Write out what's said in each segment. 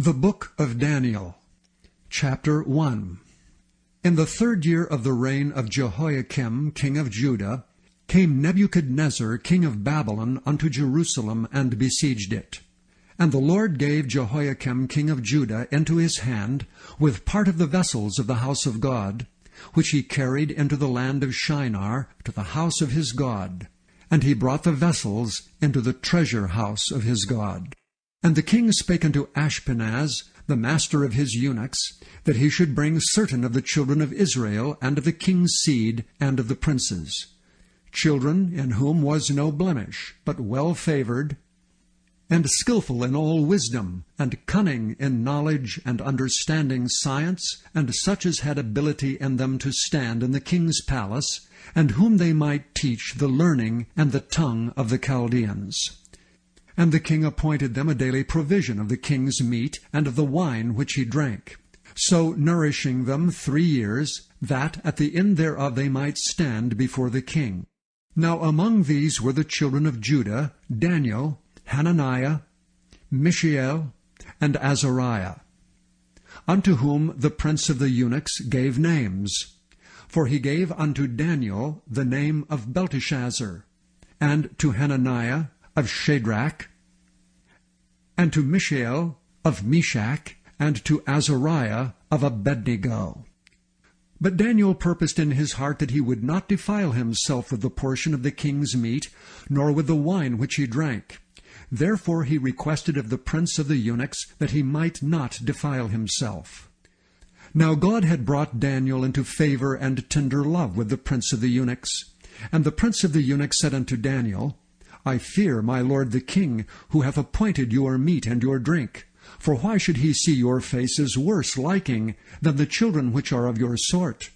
The Book of Daniel, Chapter 1. In the 3rd year of the reign of Jehoiakim king of Judah, came Nebuchadnezzar king of Babylon unto Jerusalem, and besieged it. And the Lord gave Jehoiakim king of Judah into his hand, with part of the vessels of the house of God, which he carried into the land of Shinar, to the house of his God. And he brought the vessels into the treasure house of his God. And the king spake unto Ashpenaz, the master of his eunuchs, that he should bring certain of the children of Israel, and of the king's seed, and of the princes, children in whom was no blemish, but well-favored, and skillful in all wisdom, and cunning in knowledge and understanding science, and such as had ability in them to stand in the king's palace, and whom they might teach the learning and the tongue of the Chaldeans. And the king appointed them a daily provision of the king's meat, and of the wine which he drank, so nourishing them 3 years, that at the end thereof they might stand before the king. Now among these were the children of Judah, Daniel, Hananiah, Mishael, and Azariah, unto whom the prince of the eunuchs gave names. For he gave unto Daniel the name of Belteshazzar, and to Hananiah of Shadrach, and to Mishael of Meshach, and to Azariah of Abednego. But Daniel purposed in his heart that he would not defile himself with the portion of the king's meat, nor with the wine which he drank. Therefore he requested of the prince of the eunuchs that he might not defile himself. Now God had brought Daniel into favor and tender love with the prince of the eunuchs. And the prince of the eunuchs said unto Daniel, I fear my lord the king, who hath appointed your meat and your drink. For why should he see your faces worse liking than the children which are of your sort?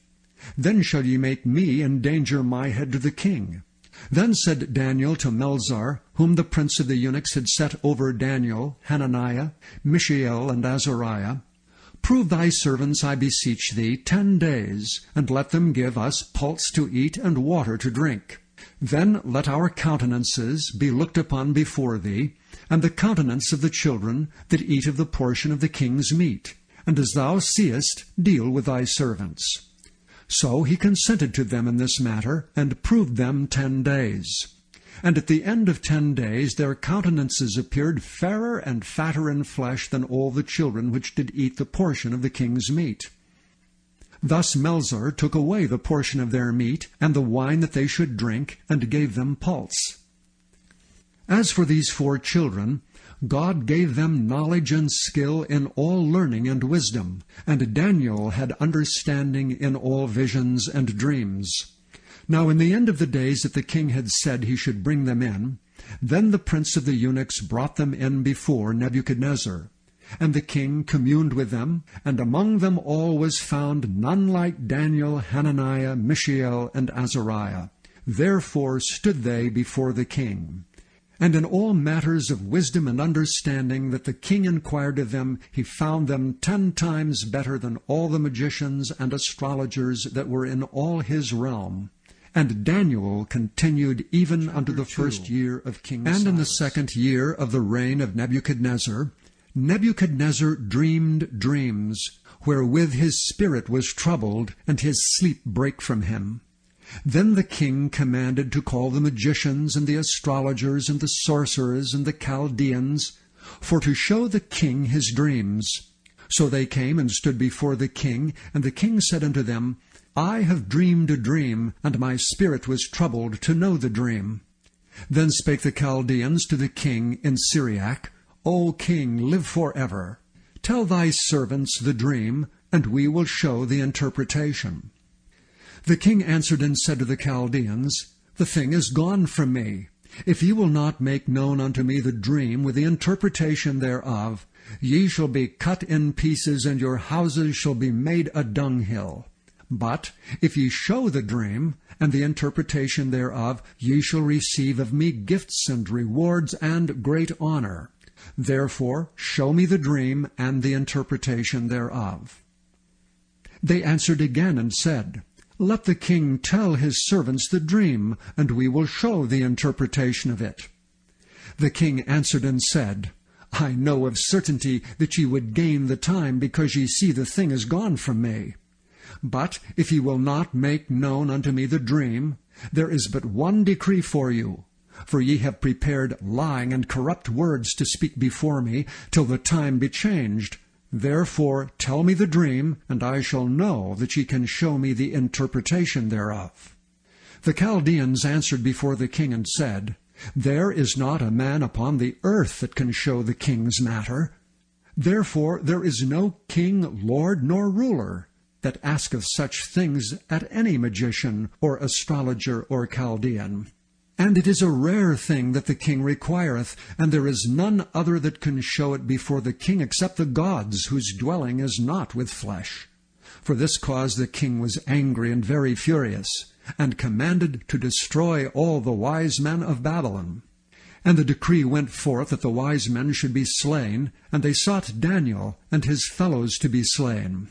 Then shall ye make me endanger my head to the king. Then said Daniel to Melzar, whom the prince of the eunuchs had set over Daniel, Hananiah, Mishael, and Azariah, Prove thy servants, I beseech thee, 10 days, and let them give us pulse to eat and water to drink. Then let our countenances be looked upon before thee, and the countenance of the children that eat of the portion of the king's meat. And as thou seest, deal with thy servants. So he consented to them in this matter, and proved them 10 days. And at the end of 10 days their countenances appeared fairer and fatter in flesh than all the children which did eat the portion of the king's meat. Thus Melzar took away the portion of their meat, and the wine that they should drink, and gave them pulse. As for these 4 children, God gave them knowledge and skill in all learning and wisdom, and Daniel had understanding in all visions and dreams. Now in the end of the days that the king had said he should bring them in, then the prince of the eunuchs brought them in before Nebuchadnezzar. And the king communed with them, and among them all was found none like Daniel, Hananiah, Mishael, and Azariah. Therefore stood they before the king. And in all matters of wisdom and understanding that the king inquired of them, he found them 10 times better than all the magicians and astrologers that were in all his realm. And Daniel continued even unto the 1st year of King Cyrus. And in the 2nd year of the reign of Nebuchadnezzar, Nebuchadnezzar dreamed dreams, wherewith his spirit was troubled, and his sleep brake from him. Then the king commanded to call the magicians, and the astrologers, and the sorcerers, and the Chaldeans, for to show the king his dreams. So they came and stood before the king, and the king said unto them, I have dreamed a dream, and my spirit was troubled to know the dream. Then spake the Chaldeans to the king in Syriac, O king, live forever. Tell thy servants the dream, and we will show the interpretation. The king answered and said to the Chaldeans, The thing is gone from me. If ye will not make known unto me the dream with the interpretation thereof, ye shall be cut in pieces, and your houses shall be made a dunghill. But if ye show the dream, and the interpretation thereof, ye shall receive of me gifts and rewards and great honor. Therefore show me the dream and the interpretation thereof. They answered again and said, Let the king tell his servants the dream, and we will show the interpretation of it. The king answered and said, I know of certainty that ye would gain the time, because ye see the thing is gone from me. But if ye will not make known unto me the dream, there is but one decree for you. For ye have prepared lying and corrupt words to speak before me, till the time be changed. Therefore tell me the dream, and I shall know that ye can show me the interpretation thereof. The Chaldeans answered before the king, and said, There is not a man upon the earth that can show the king's matter. Therefore there is no king, lord, nor ruler that asketh such things at any magician, or astrologer, or Chaldean. And it is a rare thing that the king requireth, and there is none other that can show it before the king except the gods, whose dwelling is not with flesh. For this cause the king was angry and very furious, and commanded to destroy all the wise men of Babylon. And the decree went forth that the wise men should be slain, and they sought Daniel and his fellows to be slain.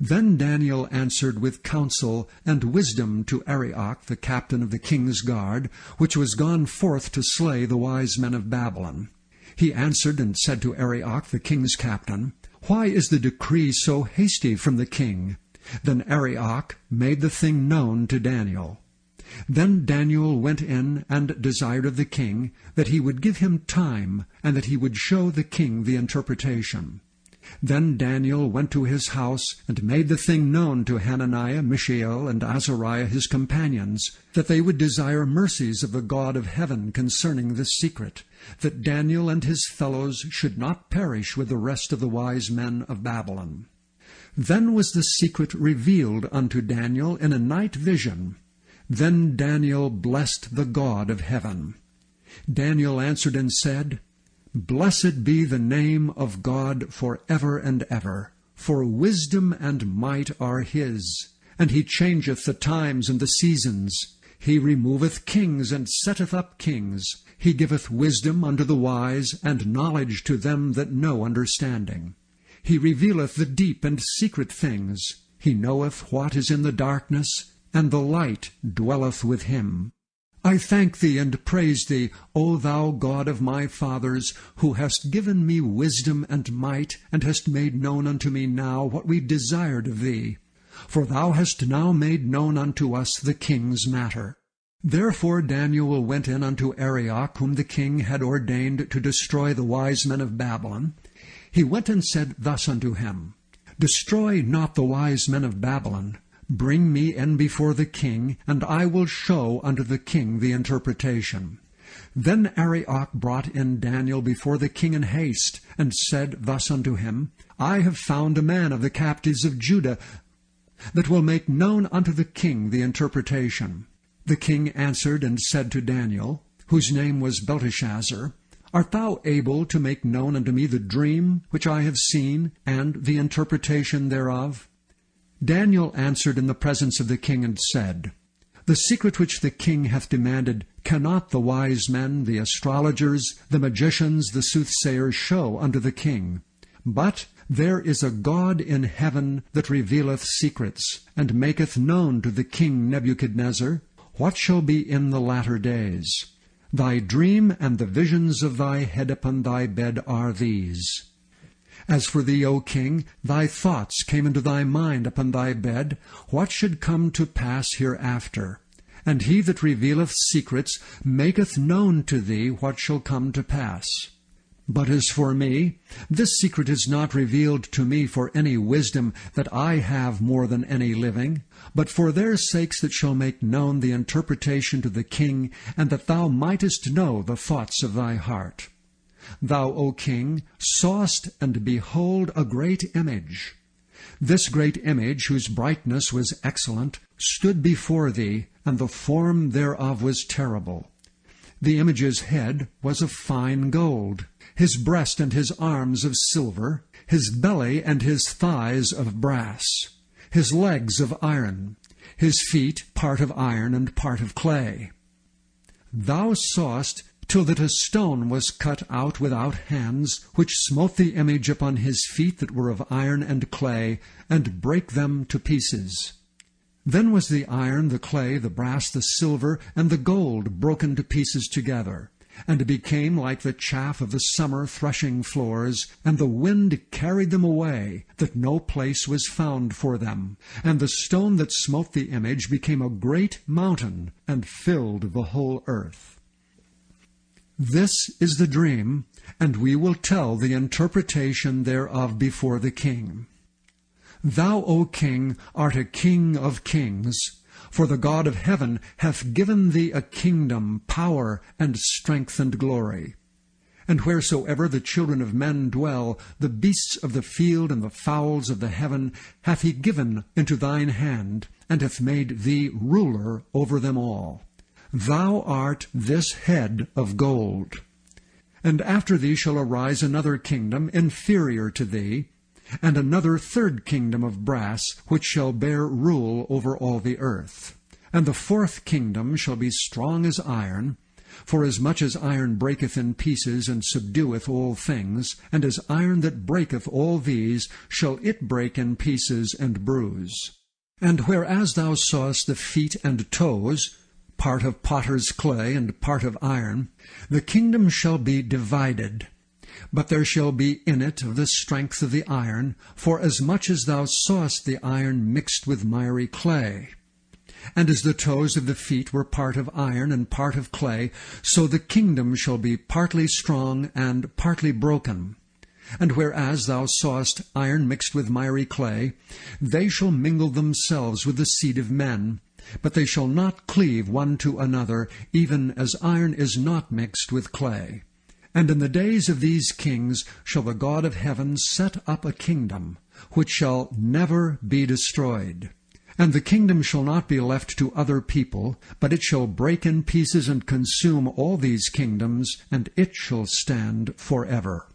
Then Daniel answered with counsel and wisdom to Arioch, the captain of the king's guard, which was gone forth to slay the wise men of Babylon. He answered and said to Arioch, the king's captain, Why is the decree so hasty from the king? Then Arioch made the thing known to Daniel. Then Daniel went in and desired of the king that he would give him time, and that he would show the king the interpretation. Then Daniel went to his house, and made the thing known to Hananiah, Mishael, and Azariah his companions, that they would desire mercies of the God of heaven concerning this secret, that Daniel and his fellows should not perish with the rest of the wise men of Babylon. Then was the secret revealed unto Daniel in a night vision. Then Daniel blessed the God of heaven. Daniel answered and said, Blessed be the name of God for ever and ever, for wisdom and might are his. And he changeth the times and the seasons. He removeth kings and setteth up kings. He giveth wisdom unto the wise, and knowledge to them that know understanding. He revealeth the deep and secret things. He knoweth what is in the darkness, and the light dwelleth with him. I thank thee and praise thee, O thou God of my fathers, who hast given me wisdom and might, and hast made known unto me now what we desired of thee. For thou hast now made known unto us the king's matter. Therefore Daniel went in unto Arioch, whom the king had ordained to destroy the wise men of Babylon. He went and said thus unto him, Destroy not the wise men of Babylon. Bring me in before the king, and I will show unto the king the interpretation. Then Arioch brought in Daniel before the king in haste, and said thus unto him, I have found a man of the captives of Judah, that will make known unto the king the interpretation. The king answered and said to Daniel, whose name was Belteshazzar, Art thou able to make known unto me the dream which I have seen, and the interpretation thereof? Daniel answered in the presence of the king, and said, The secret which the king hath demanded cannot the wise men, the astrologers, the magicians, the soothsayers show unto the king. But there is a God in heaven that revealeth secrets, and maketh known to the king Nebuchadnezzar what shall be in the latter days. Thy dream and the visions of thy head upon thy bed are these. As for thee, O king, thy thoughts came into thy mind upon thy bed, what should come to pass hereafter. And he that revealeth secrets maketh known to thee what shall come to pass. But as for me, this secret is not revealed to me for any wisdom that I have more than any living, but for their sakes that shall make known the interpretation to the king, and that thou mightest know the thoughts of thy heart. Thou, O king, sawest, and behold, a great image. This great image, whose brightness was excellent, stood before thee, and the form thereof was terrible. The image's head was of fine gold, his breast and his arms of silver, his belly and his thighs of brass, his legs of iron, his feet part of iron and part of clay. Thou sawest till that a stone was cut out without hands, which smote the image upon his feet that were of iron and clay, and brake them to pieces. Then was the iron, the clay, the brass, the silver, and the gold broken to pieces together, and became like the chaff of the summer threshing floors, and the wind carried them away, that no place was found for them. And the stone that smote the image became a great mountain, and filled the whole earth. This is the dream, and we will tell the interpretation thereof before the king. Thou, O king, art a king of kings, for the God of heaven hath given thee a kingdom, power, and strength, and glory. And wheresoever the children of men dwell, the beasts of the field and the fowls of the heaven hath he given into thine hand, and hath made thee ruler over them all. Thou art this head of gold. And after thee shall arise another kingdom inferior to thee, and another third kingdom of brass, which shall bear rule over all the earth. And the fourth kingdom shall be strong as iron, for as much as iron breaketh in pieces, and subdueth all things, and as iron that breaketh all these, shall it break in pieces and bruise. And whereas thou sawest the feet and toes, part of potter's clay and part of iron, the kingdom shall be divided. But there shall be in it of the strength of the iron, for as much as thou sawest the iron mixed with miry clay. And as the toes of the feet were part of iron and part of clay, so the kingdom shall be partly strong and partly broken. And whereas thou sawest iron mixed with miry clay, they shall mingle themselves with the seed of men, but they shall not cleave one to another, even as iron is not mixed with clay. And in the days of these kings shall the God of heaven set up a kingdom, which shall never be destroyed. And the kingdom shall not be left to other people, but it shall break in pieces and consume all these kingdoms, and it shall stand forever.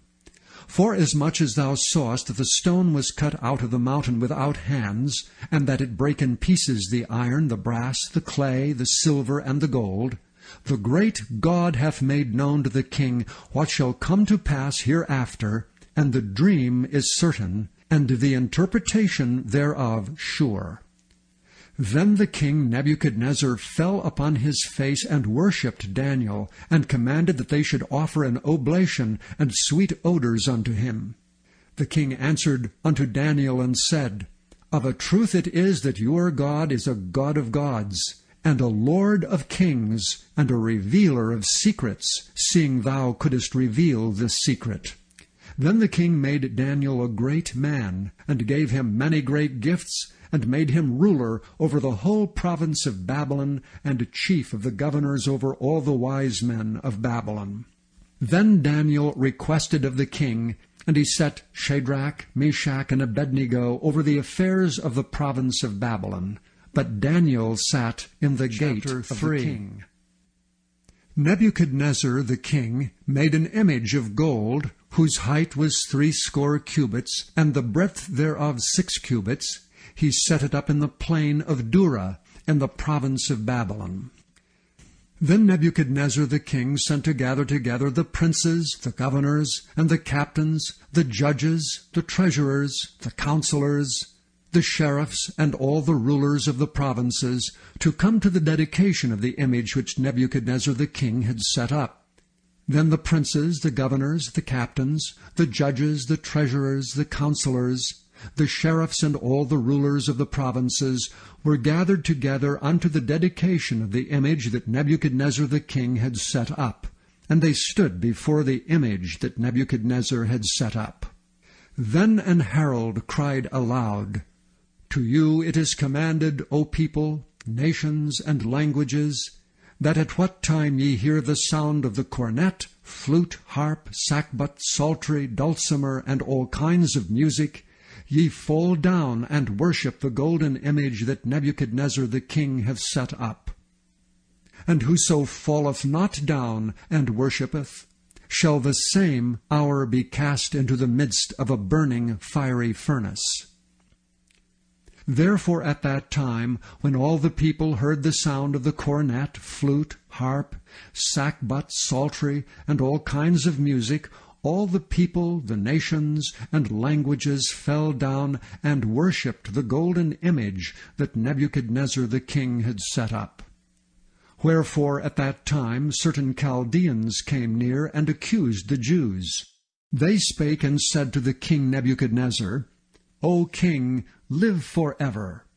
Forasmuch as thou sawest that the stone was cut out of the mountain without hands, and that it brake in pieces the iron, the brass, the clay, the silver, and the gold, the great God hath made known to the king what shall come to pass hereafter, and the dream is certain, and the interpretation thereof sure. Then the king Nebuchadnezzar fell upon his face and worshipped Daniel, and commanded that they should offer an oblation and sweet odors unto him. The king answered unto Daniel and said, Of a truth it is that your God is a God of gods, and a Lord of kings, and a revealer of secrets, seeing thou couldest reveal this secret. Then the king made Daniel a great man, and gave him many great gifts, and made him ruler over the whole province of Babylon, and chief of the governors over all the wise men of Babylon. Then Daniel requested of the king, and he set Shadrach, Meshach, and Abednego over the affairs of the province of Babylon. But Daniel sat in the gate of the king. Nebuchadnezzar the king made an image of gold, whose height was 80 cubits, and the breadth thereof 6 cubits. He set it up in the plain of Dura, in the province of Babylon. Then Nebuchadnezzar the king sent to gather together the princes, the governors, and the captains, the judges, the treasurers, the counselors, the sheriffs, and all the rulers of the provinces, to come to the dedication of the image which Nebuchadnezzar the king had set up. Then the princes, the governors, the captains, the judges, the treasurers, the counselors, the sheriffs, and all the rulers of the provinces were gathered together unto the dedication of the image that Nebuchadnezzar the king had set up. And they stood before the image that Nebuchadnezzar had set up. Then an herald cried aloud, To you it is commanded, O people, nations, and languages, that at what time ye hear the sound of the cornet, flute, harp, sackbut, psaltery, dulcimer, and all kinds of music, ye fall down and worship the golden image that Nebuchadnezzar the king hath set up. And whoso falleth not down and worshippeth, shall the same hour be cast into the midst of a burning fiery furnace. Therefore at that time, when all the people heard the sound of the cornet, flute, harp, sackbut, psaltery, and all kinds of music, all the people, the nations, and languages fell down and worshipped the golden image that Nebuchadnezzar the king had set up. Wherefore at that time certain Chaldeans came near and accused the Jews. They spake and said to the king Nebuchadnezzar, O king, live forever.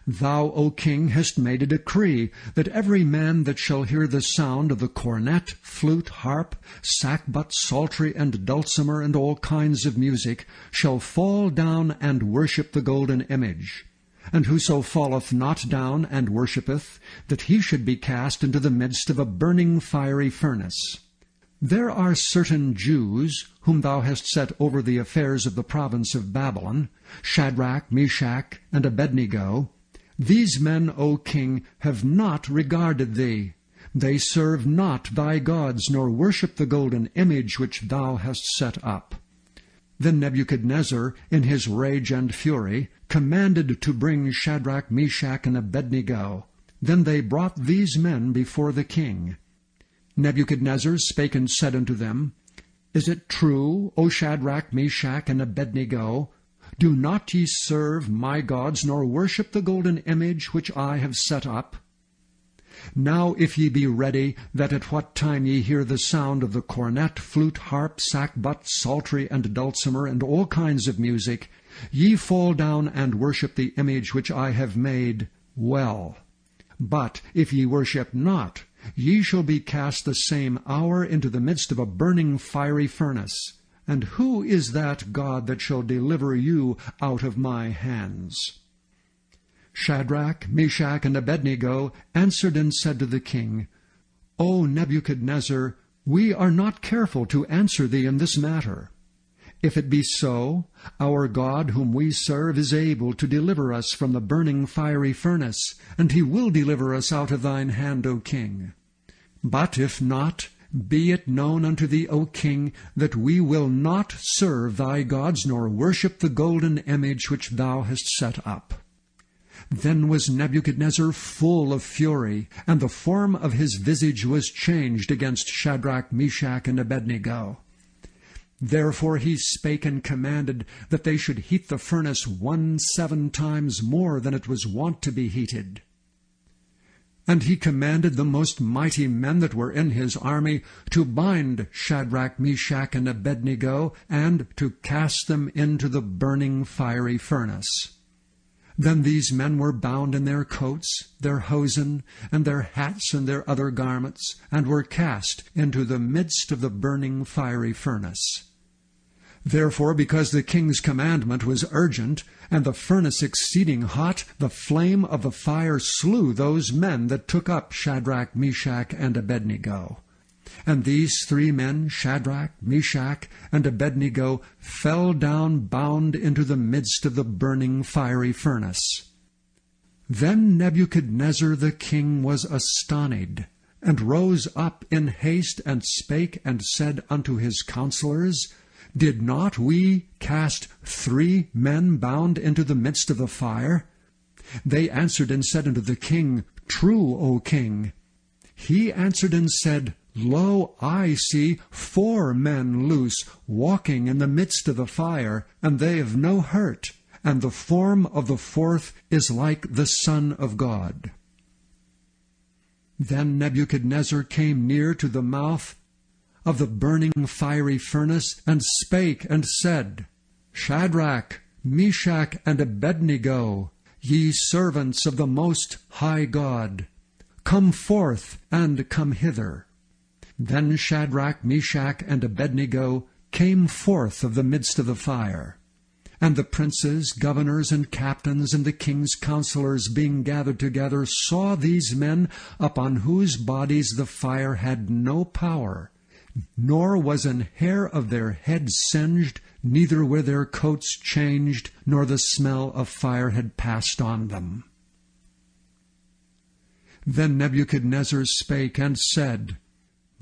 Thou, O king, hast made a decree that every man that shall hear the sound of the cornet, flute, harp, sackbut, psaltery, and dulcimer, and all kinds of music, shall fall down and worship the golden image. And whoso falleth not down and worshippeth, that he should be cast into the midst of a burning fiery furnace. There are certain Jews, whom thou hast set over the affairs of the province of Babylon, Shadrach, Meshach, and Abednego. These men, O king, have not regarded thee. They serve not thy gods, nor worship the golden image which thou hast set up. Then Nebuchadnezzar, in his rage and fury, commanded to bring Shadrach, Meshach, and Abednego. Then they brought these men before the king. Nebuchadnezzar spake and said unto them, Is it true, O Shadrach, Meshach, and Abednego? Do not ye serve my gods, nor worship the golden image which I have set up? Now if ye be ready, that at what time ye hear the sound of the cornet, flute, harp, sackbut, psaltery, and dulcimer, and all kinds of music, ye fall down and worship the image which I have made, well. But if ye worship not, ye shall be cast the same hour into the midst of a burning fiery furnace. And who is that God that shall deliver you out of my hands? Shadrach, Meshach, and Abednego answered and said to the king, O Nebuchadnezzar, we are not careful to answer thee in this matter. If it be so, our God whom we serve is able to deliver us from the burning fiery furnace, and he will deliver us out of thine hand, O king. But if not, be it known unto thee, O king, that we will not serve thy gods, nor worship the golden image which thou hast set up. Then was Nebuchadnezzar full of fury, and the form of his visage was changed against Shadrach, Meshach, and Abednego. Therefore he spake and commanded that they should heat the furnace 17 times more than it was wont to be heated. And he commanded the most mighty men that were in his army to bind Shadrach, Meshach, and Abednego, and to cast them into the burning fiery furnace. Then these men were bound in their coats, their hosen, and their hats, and their other garments, and were cast into the midst of the burning fiery furnace. Therefore, because the king's commandment was urgent, and the furnace exceeding hot, the flame of the fire slew those men that took up Shadrach, Meshach, and Abednego. And these 3 men, Shadrach, Meshach, and Abednego, fell down bound into the midst of the burning fiery furnace. Then Nebuchadnezzar the king was astonied, and rose up in haste, and spake and said unto his counselors, Did not we cast 3 men bound into the midst of the fire? They answered and said unto the king, True, O king. He answered and said, Lo, I see 4 men loose, walking in the midst of the fire, and they have no hurt, and the form of the 4th is like the Son of God. Then Nebuchadnezzar came near to the mouth of the burning fiery furnace, and spake and said, Shadrach, Meshach, and Abednego, ye servants of the Most High God, come forth and come hither. Then Shadrach, Meshach, and Abednego came forth of the midst of the fire. And the princes, governors, and captains, and the king's counselors, being gathered together, saw these men, upon whose bodies the fire had no power, nor was an hair of their heads singed, neither were their coats changed, nor the smell of fire had passed on them. Then Nebuchadnezzar spake and said,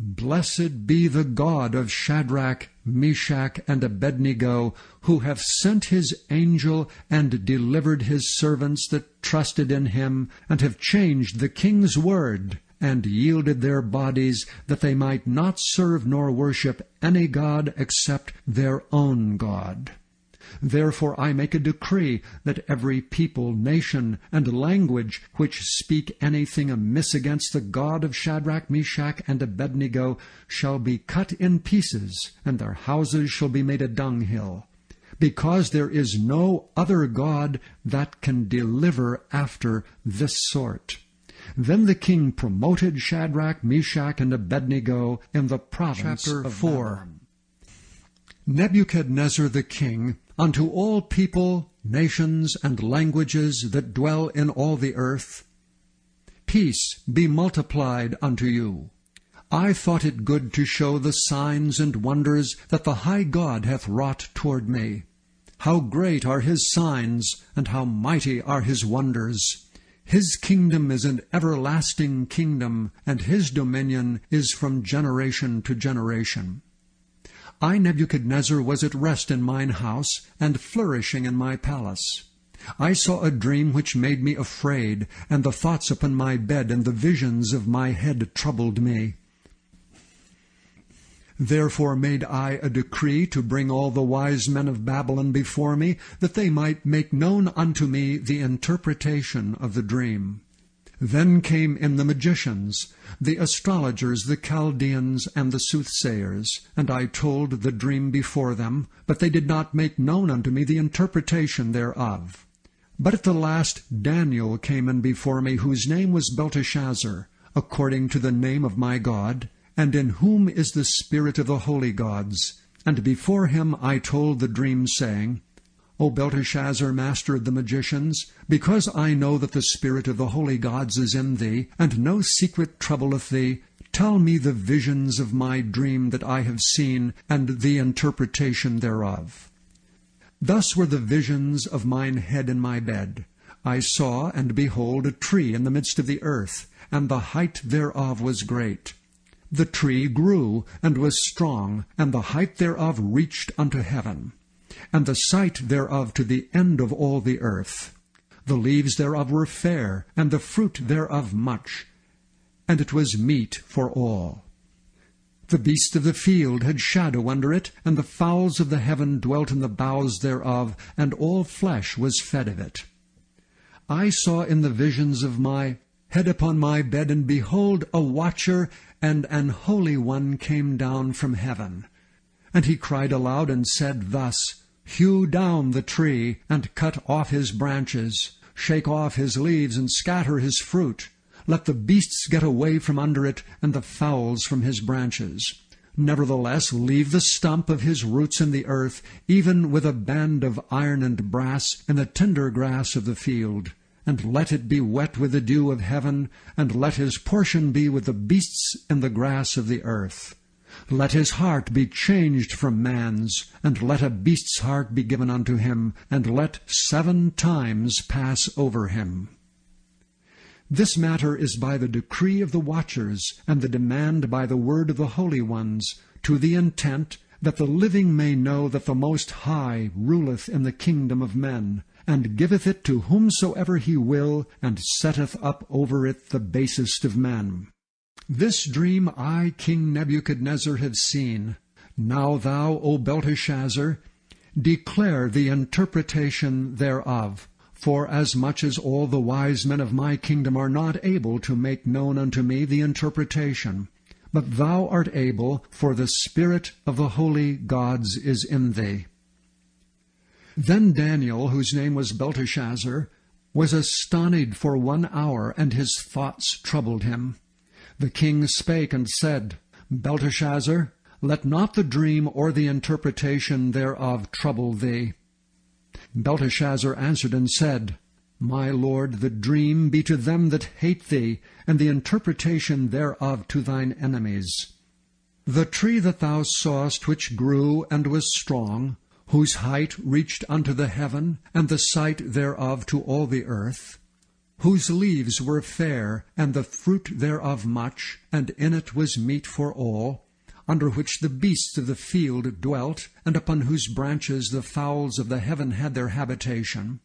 Blessed be the God of Shadrach, Meshach, and Abednego, who hath sent his angel and delivered his servants that trusted in him, and have changed the king's word, and yielded their bodies, that they might not serve nor worship any god except their own God. Therefore I make a decree that every people, nation, and language which speak anything amiss against the God of Shadrach, Meshach, and Abednego shall be cut in pieces, and their houses shall be made a dunghill, because there is no other God that can deliver after this sort. Then the king promoted Shadrach, Meshach, and Abednego in the province of 4. Babylon. Nebuchadnezzar the king, unto all people, nations, and languages that dwell in all the earth, peace be multiplied unto you. I thought it good to show the signs and wonders that the high God hath wrought toward me. How great are his signs, and how mighty are his wonders! His kingdom is an everlasting kingdom, and his dominion is from generation to generation. I, Nebuchadnezzar, was at rest in mine house, and flourishing in my palace. I saw a dream which made me afraid, and the thoughts upon my bed and the visions of my head troubled me. Therefore made I a decree to bring all the wise men of Babylon before me, that they might make known unto me the interpretation of the dream. Then came in the magicians, the astrologers, the Chaldeans, and the soothsayers, and I told the dream before them, but they did not make known unto me the interpretation thereof. But at the last Daniel came in before me, whose name was Belteshazzar, according to the name of my God, and in whom is the spirit of the holy gods. And before him I told the dream, saying, O Belteshazzar, master of the magicians, because I know that the spirit of the holy gods is in thee, and no secret troubleth thee, tell me the visions of my dream that I have seen, and the interpretation thereof. Thus were the visions of mine head in my bed. I saw, and behold, a tree in the midst of the earth, and the height thereof was great. The tree grew, and was strong, and the height thereof reached unto heaven, and the sight thereof to the end of all the earth. The leaves thereof were fair, and the fruit thereof much, and it was meat for all. The beasts of the field had shadow under it, and the fowls of the heaven dwelt in the boughs thereof, and all flesh was fed of it. I saw in the visions of my head upon my bed, and behold, a watcher and an holy one came down from heaven. And he cried aloud and said thus, Hew down the tree, and cut off his branches, shake off his leaves, and scatter his fruit. Let the beasts get away from under it, and the fowls from his branches. Nevertheless, leave the stump of his roots in the earth, even with a band of iron and brass, in the tender grass of the field. And let it be wet with the dew of heaven, and let his portion be with the beasts in the grass of the earth. Let his heart be changed from man's, and let a beast's heart be given unto him, and let 7 times pass over him. This matter is by the decree of the watchers, and the demand by the word of the holy ones, to the intent that the living may know that the Most High ruleth in the kingdom of men, and giveth it to whomsoever he will, and setteth up over it the basest of men. This dream I, King Nebuchadnezzar, have seen. Now thou, O Belteshazzar, declare the interpretation thereof, for as much as all the wise men of my kingdom are not able to make known unto me the interpretation. But thou art able, for the spirit of the holy gods is in thee. Then Daniel, whose name was Belteshazzar, was astonied for 1 hour, and his thoughts troubled him. The king spake and said, Belteshazzar, let not the dream or the interpretation thereof trouble thee. Belteshazzar answered and said, My lord, the dream be to them that hate thee, and the interpretation thereof to thine enemies. The tree that thou sawest, which grew and was strong, whose height reached unto the heaven, and the sight thereof to all the earth, whose leaves were fair, and the fruit thereof much, and in it was meat for all, under which the beasts of the field dwelt, and upon whose branches the fowls of the heaven had their habitation.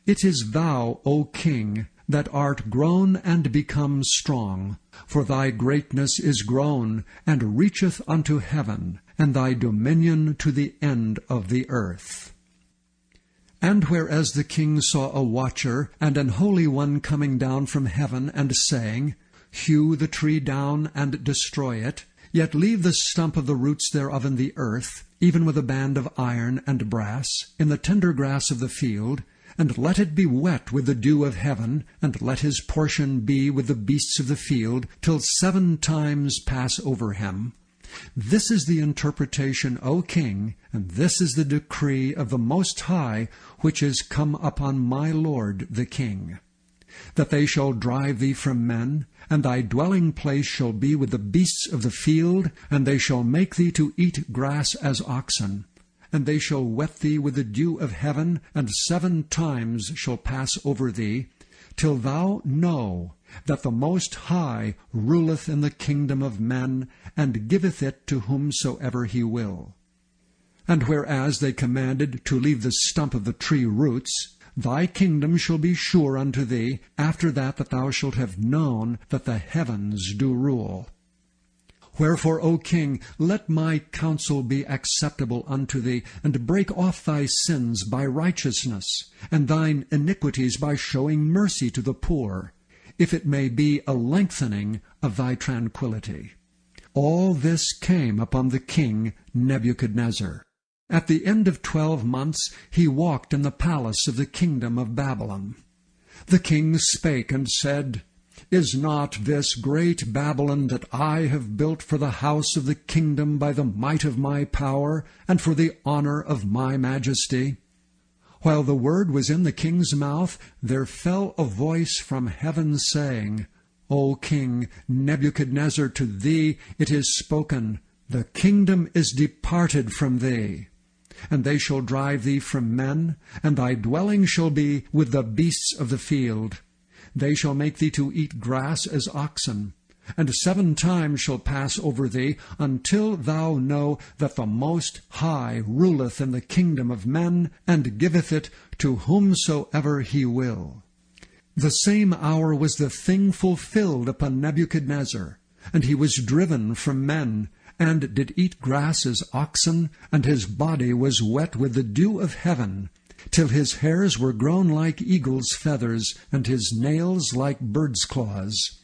It is thou, O king, that art grown and become strong, for thy greatness is grown, and reacheth unto heaven, and thy dominion to the end of the earth. And whereas the king saw a watcher and an holy one coming down from heaven, and saying, Hew the tree down and destroy it, yet leave the stump of the roots thereof in the earth, even with a band of iron and brass, in the tender grass of the field, and let it be wet with the dew of heaven, and let his portion be with the beasts of the field, till 7 times pass over him. This is the interpretation, O king, and this is the decree of the Most High, which is come upon my lord the king. That they shall drive thee from men, and thy dwelling place shall be with the beasts of the field, and they shall make thee to eat grass as oxen. And they shall wet thee with the dew of heaven, and 7 times shall pass over thee, till thou know that the Most High ruleth in the kingdom of men, and giveth it to whomsoever he will. And whereas they commanded to leave the stump of the tree roots, thy kingdom shall be sure unto thee, after that thou shalt have known that the heavens do rule. Wherefore, O king, let my counsel be acceptable unto thee, and break off thy sins by righteousness, and thine iniquities by showing mercy to the poor, if it may be a lengthening of thy tranquillity. All this came upon the king Nebuchadnezzar. At the end of 12 months he walked in the palace of the kingdom of Babylon. The king spake and said, Is not this great Babylon that I have built for the house of the kingdom by the might of my power, and for the honor of my majesty? While the word was in the king's mouth, there fell a voice from heaven, saying, O king Nebuchadnezzar, to thee it is spoken, The kingdom is departed from thee. And they shall drive thee from men, and thy dwelling shall be with the beasts of the field. They shall make thee to eat grass as oxen, and 7 times shall pass over thee, until thou know that the Most High ruleth in the kingdom of men, and giveth it to whomsoever he will. The same hour was the thing fulfilled upon Nebuchadnezzar, and he was driven from men, and did eat grass as oxen, and his body was wet with the dew of heaven, till his hairs were grown like eagle's feathers, and his nails like bird's claws.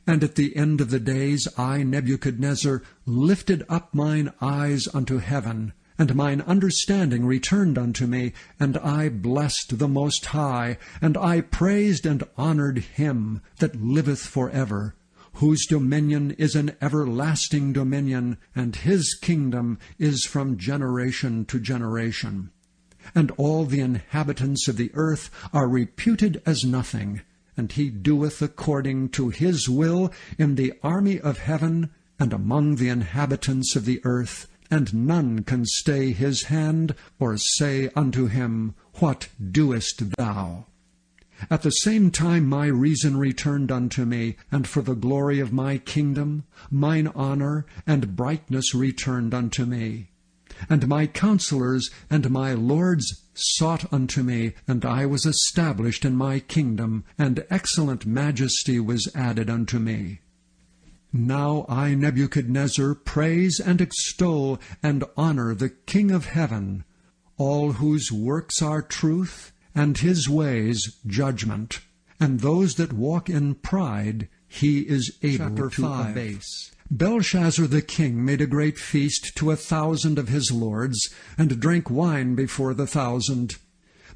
And at the end of the days I, Nebuchadnezzar, lifted up mine eyes unto heaven, and mine understanding returned unto me, and I blessed the Most High, and I praised and honored him that liveth for ever, whose dominion is an everlasting dominion, and his kingdom is from generation to generation. And all the inhabitants of the earth are reputed as nothing, and he doeth according to his will in the army of heaven and among the inhabitants of the earth, and none can stay his hand, or say unto him, What doest thou? At the same time my reason returned unto me, and for the glory of my kingdom, mine honor and brightness returned unto me. And my counselors and my lords sought unto me, and I was established in my kingdom, and excellent majesty was added unto me. Now I, Nebuchadnezzar, praise and extol and honor the King of heaven, all whose works are truth, and his ways judgment, and those that walk in pride he is able to abase. Belshazzar the king made a great feast to 1,000 of his lords, and drank wine before the 1,000.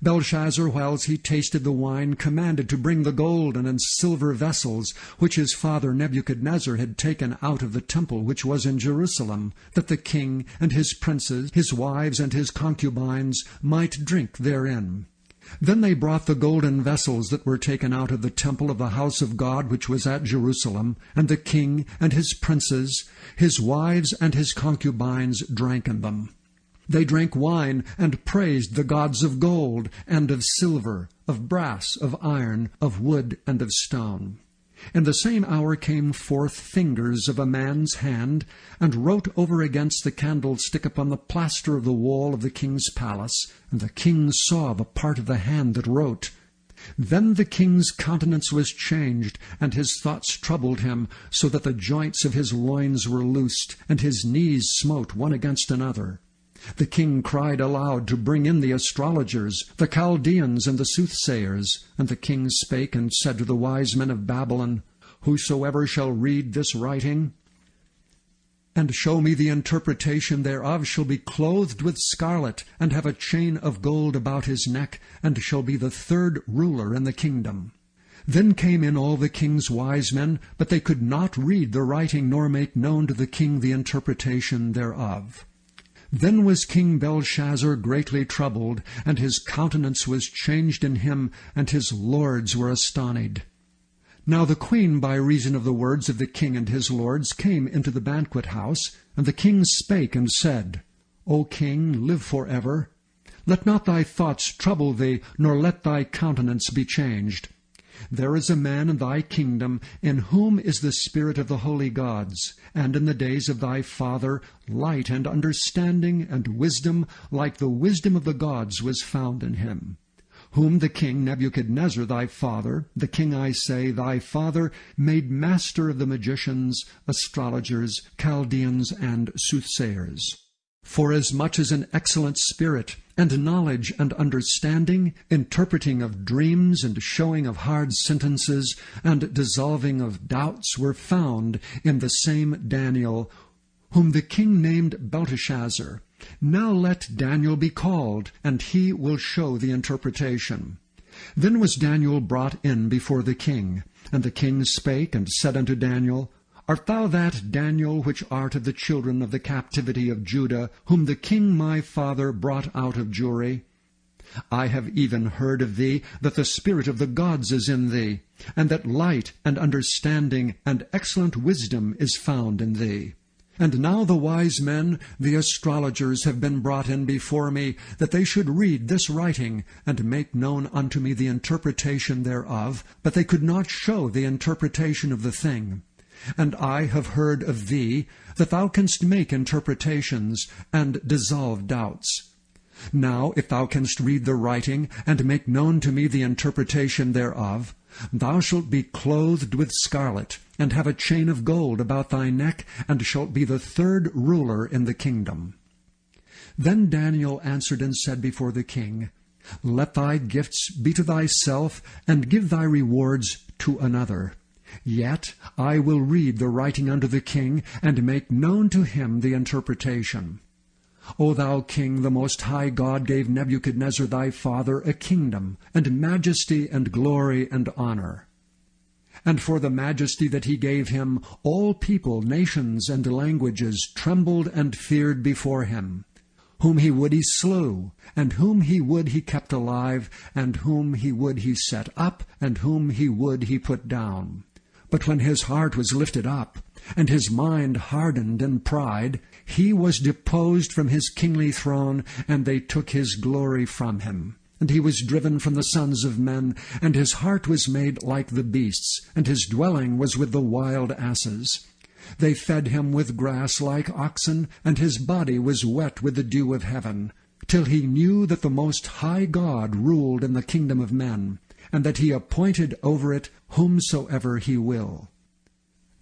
Belshazzar, whiles he tasted the wine, commanded to bring the golden and silver vessels, which his father Nebuchadnezzar had taken out of the temple which was in Jerusalem, that the king and his princes, his wives and his concubines, might drink therein. Then they brought the golden vessels that were taken out of the temple of the house of God which was at Jerusalem, and the king and his princes, his wives and his concubines drank in them. They drank wine and praised the gods of gold and of silver, of brass, of iron, of wood, and of stone. In the same hour came forth fingers of a man's hand, and wrote over against the candlestick upon the plaster of the wall of the king's palace, and the king saw the part of the hand that wrote. Then the king's countenance was changed, and his thoughts troubled him, so that the joints of his loins were loosed, and his knees smote one against another. The king cried aloud to bring in the astrologers, the Chaldeans, and the soothsayers. And the king spake and said to the wise men of Babylon, Whosoever shall read this writing, and show me the interpretation thereof, shall be clothed with scarlet, and have a chain of gold about his neck, and shall be the third ruler in the kingdom. Then came in all the king's wise men, but they could not read the writing, nor make known to the king the interpretation thereof. Then was King Belshazzar greatly troubled, and his countenance was changed in him, and his lords were astonied. Now the queen, by reason of the words of the king and his lords, came into the banquet house, and the king spake and said, O king, live forever. Let not thy thoughts trouble thee, nor let thy countenance be changed. There is a man in thy kingdom, in whom is the spirit of the holy gods, and in the days of thy father light and understanding and wisdom, like the wisdom of the gods, was found in him. Whom the king Nebuchadnezzar thy father, the king, I say, thy father, made master of the magicians, astrologers, Chaldeans, and soothsayers. Forasmuch as an excellent spirit, and knowledge and understanding, interpreting of dreams, and showing of hard sentences, and dissolving of doubts, were found in the same Daniel, whom the king named Belteshazzar. Now let Daniel be called, and he will show the interpretation. Then was Daniel brought in before the king. And the king spake and said unto Daniel, Art thou that Daniel which art of the children of the captivity of Judah, whom the king my father brought out of Jewry? I have even heard of thee that the spirit of the gods is in thee, and that light and understanding and excellent wisdom is found in thee. And now the wise men, the astrologers, have been brought in before me, that they should read this writing, and make known unto me the interpretation thereof, but they could not show the interpretation of the thing. And I have heard of thee, that thou canst make interpretations, and dissolve doubts. Now if thou canst read the writing, and make known to me the interpretation thereof, thou shalt be clothed with scarlet, and have a chain of gold about thy neck, and shalt be the third ruler in the kingdom. Then Daniel answered and said before the king, Let thy gifts be to thyself, and give thy rewards to another. Yet I will read the writing unto the king, and make known to him the interpretation. O thou king, the most high God gave Nebuchadnezzar thy father a kingdom, and majesty, and glory, and honor. And for the majesty that he gave him, all people, nations, and languages trembled and feared before him. Whom he would he slew, and whom he would he kept alive, and whom he would he set up, and whom he would he put down. But when his heart was lifted up, and his mind hardened in pride, he was deposed from his kingly throne, and they took his glory from him. And he was driven from the sons of men, and his heart was made like the beasts, and his dwelling was with the wild asses. They fed him with grass like oxen, and his body was wet with the dew of heaven, till he knew that the Most High God ruled in the kingdom of men, and that he appointed over it whomsoever he will.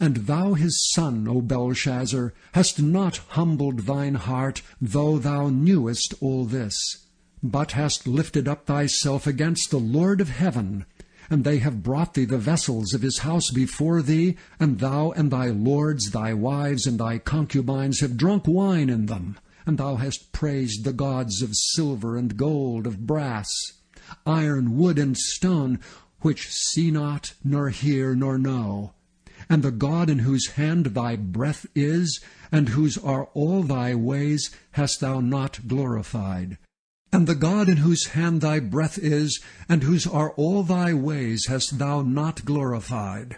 And thou his son, O Belshazzar, hast not humbled thine heart, though thou knewest all this, but hast lifted up thyself against the Lord of heaven. And they have brought thee the vessels of his house before thee, and thou and thy lords, thy wives, and thy concubines have drunk wine in them. And thou hast praised the gods of silver and gold, of brass, iron, wood, and stone, which see not, nor hear, nor know. And the God in whose hand thy breath is, and whose are all thy ways, hast thou not glorified. And the God in whose hand thy breath is, and whose are all thy ways, hast thou not glorified.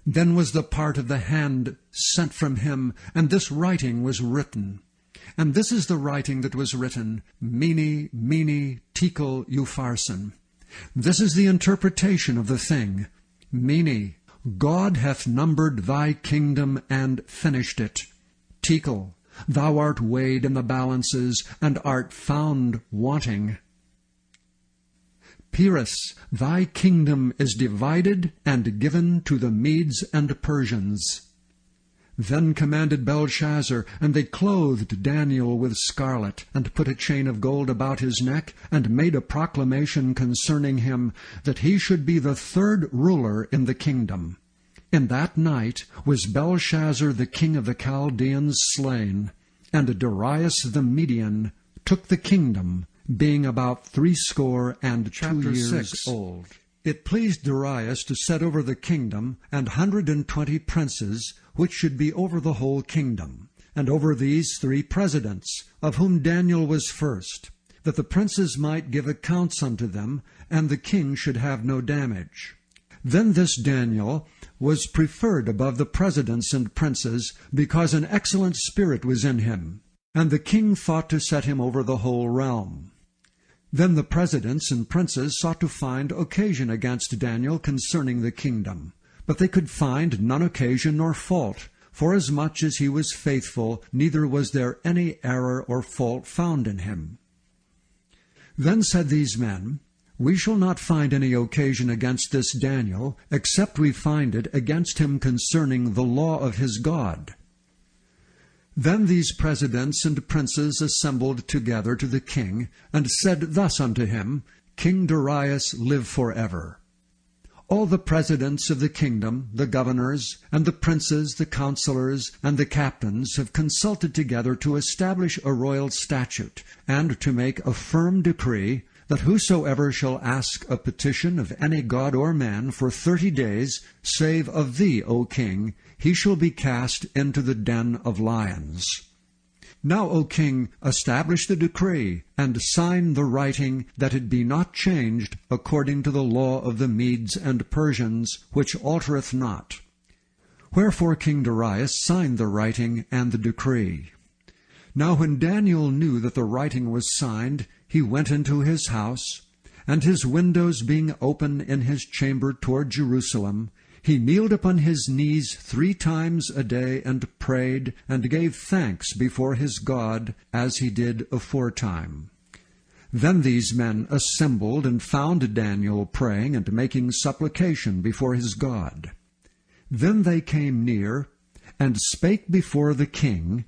Then was the part of the hand sent from him, and this writing was written. And this is the writing that was written, Mene, Mene, Tekel, Upharsin. This is the interpretation of the thing. Mene, God hath numbered thy kingdom and finished it. Tekel, thou art weighed in the balances, and art found wanting. Peres, thy kingdom is divided and given to the Medes and Persians. Then commanded Belshazzar, and they clothed Daniel with scarlet, and put a chain of gold about his neck, and made a proclamation concerning him, that he should be the third ruler in the kingdom. In that night was Belshazzar the king of the Chaldeans slain, and Darius the Median took the kingdom, being about 62 years old. It pleased Darius to set over the kingdom 120 princes, which should be over the whole kingdom, and over these 3 presidents, of whom Daniel was first, that the princes might give accounts unto them, and the king should have no damage. Then this Daniel was preferred above the presidents and princes, because an excellent spirit was in him, and the king thought to set him over the whole realm. Then the presidents and princes sought to find occasion against Daniel concerning the kingdom. But they could find none occasion nor fault, forasmuch as he was faithful, neither was there any error or fault found in him. Then said these men, We shall not find any occasion against this Daniel, except we find it against him concerning the law of his God. Then these presidents and princes assembled together to the king, and said thus unto him, King Darius, live forever. All the presidents of the kingdom, the governors, and the princes, the counselors, and the captains have consulted together to establish a royal statute, and to make a firm decree, that whosoever shall ask a petition of any god or man for 30 days, save of thee, O king, he shall be cast into the den of lions. Now, O king, establish the decree, and sign the writing, that it be not changed according to the law of the Medes and Persians, which altereth not. Wherefore King Darius signed the writing and the decree. Now when Daniel knew that the writing was signed, he went into his house, and his windows being open in his chamber toward Jerusalem, he kneeled upon his knees 3 times a day, and prayed, and gave thanks before his God, as he did aforetime. Then these men assembled, and found Daniel praying and making supplication before his God. Then they came near, and spake before the king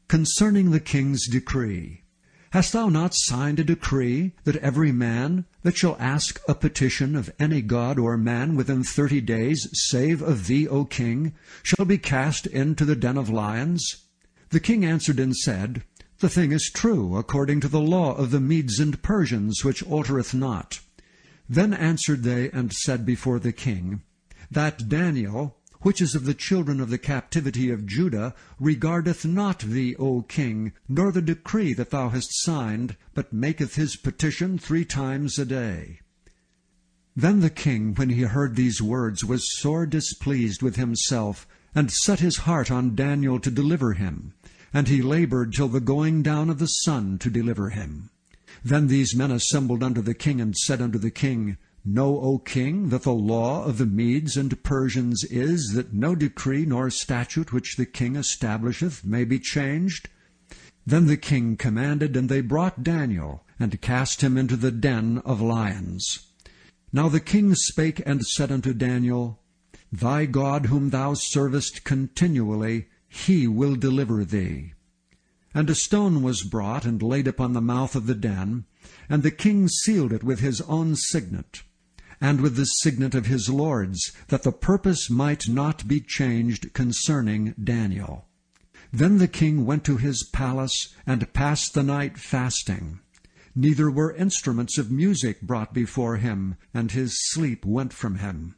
concerning the king's decree. Hast thou not signed a decree, that every man that shall ask a petition of any god or man within 30 days, save of thee, O king, shall be cast into the den of lions? The king answered and said, The thing is true, according to the law of the Medes and Persians, which altereth not. Then answered they and said before the king, That Daniel, which is of the children of the captivity of Judah, regardeth not thee, O king, nor the decree that thou hast signed, but maketh his petition 3 times a day. Then the king, when he heard these words, was sore displeased with himself, and set his heart on Daniel to deliver him. And he labored till the going down of the sun to deliver him. Then these men assembled unto the king, and said unto the king, Know, O king, that the law of the Medes and Persians is, that no decree nor statute which the king establisheth may be changed. Then the king commanded, and they brought Daniel, and cast him into the den of lions. Now the king spake and said unto Daniel, Thy God whom thou servest continually, he will deliver thee. And a stone was brought, and laid upon the mouth of the den, and the king sealed it with his own signet, and with the signet of his lords, that the purpose might not be changed concerning Daniel. Then the king went to his palace, and passed the night fasting. Neither were instruments of music brought before him, and his sleep went from him.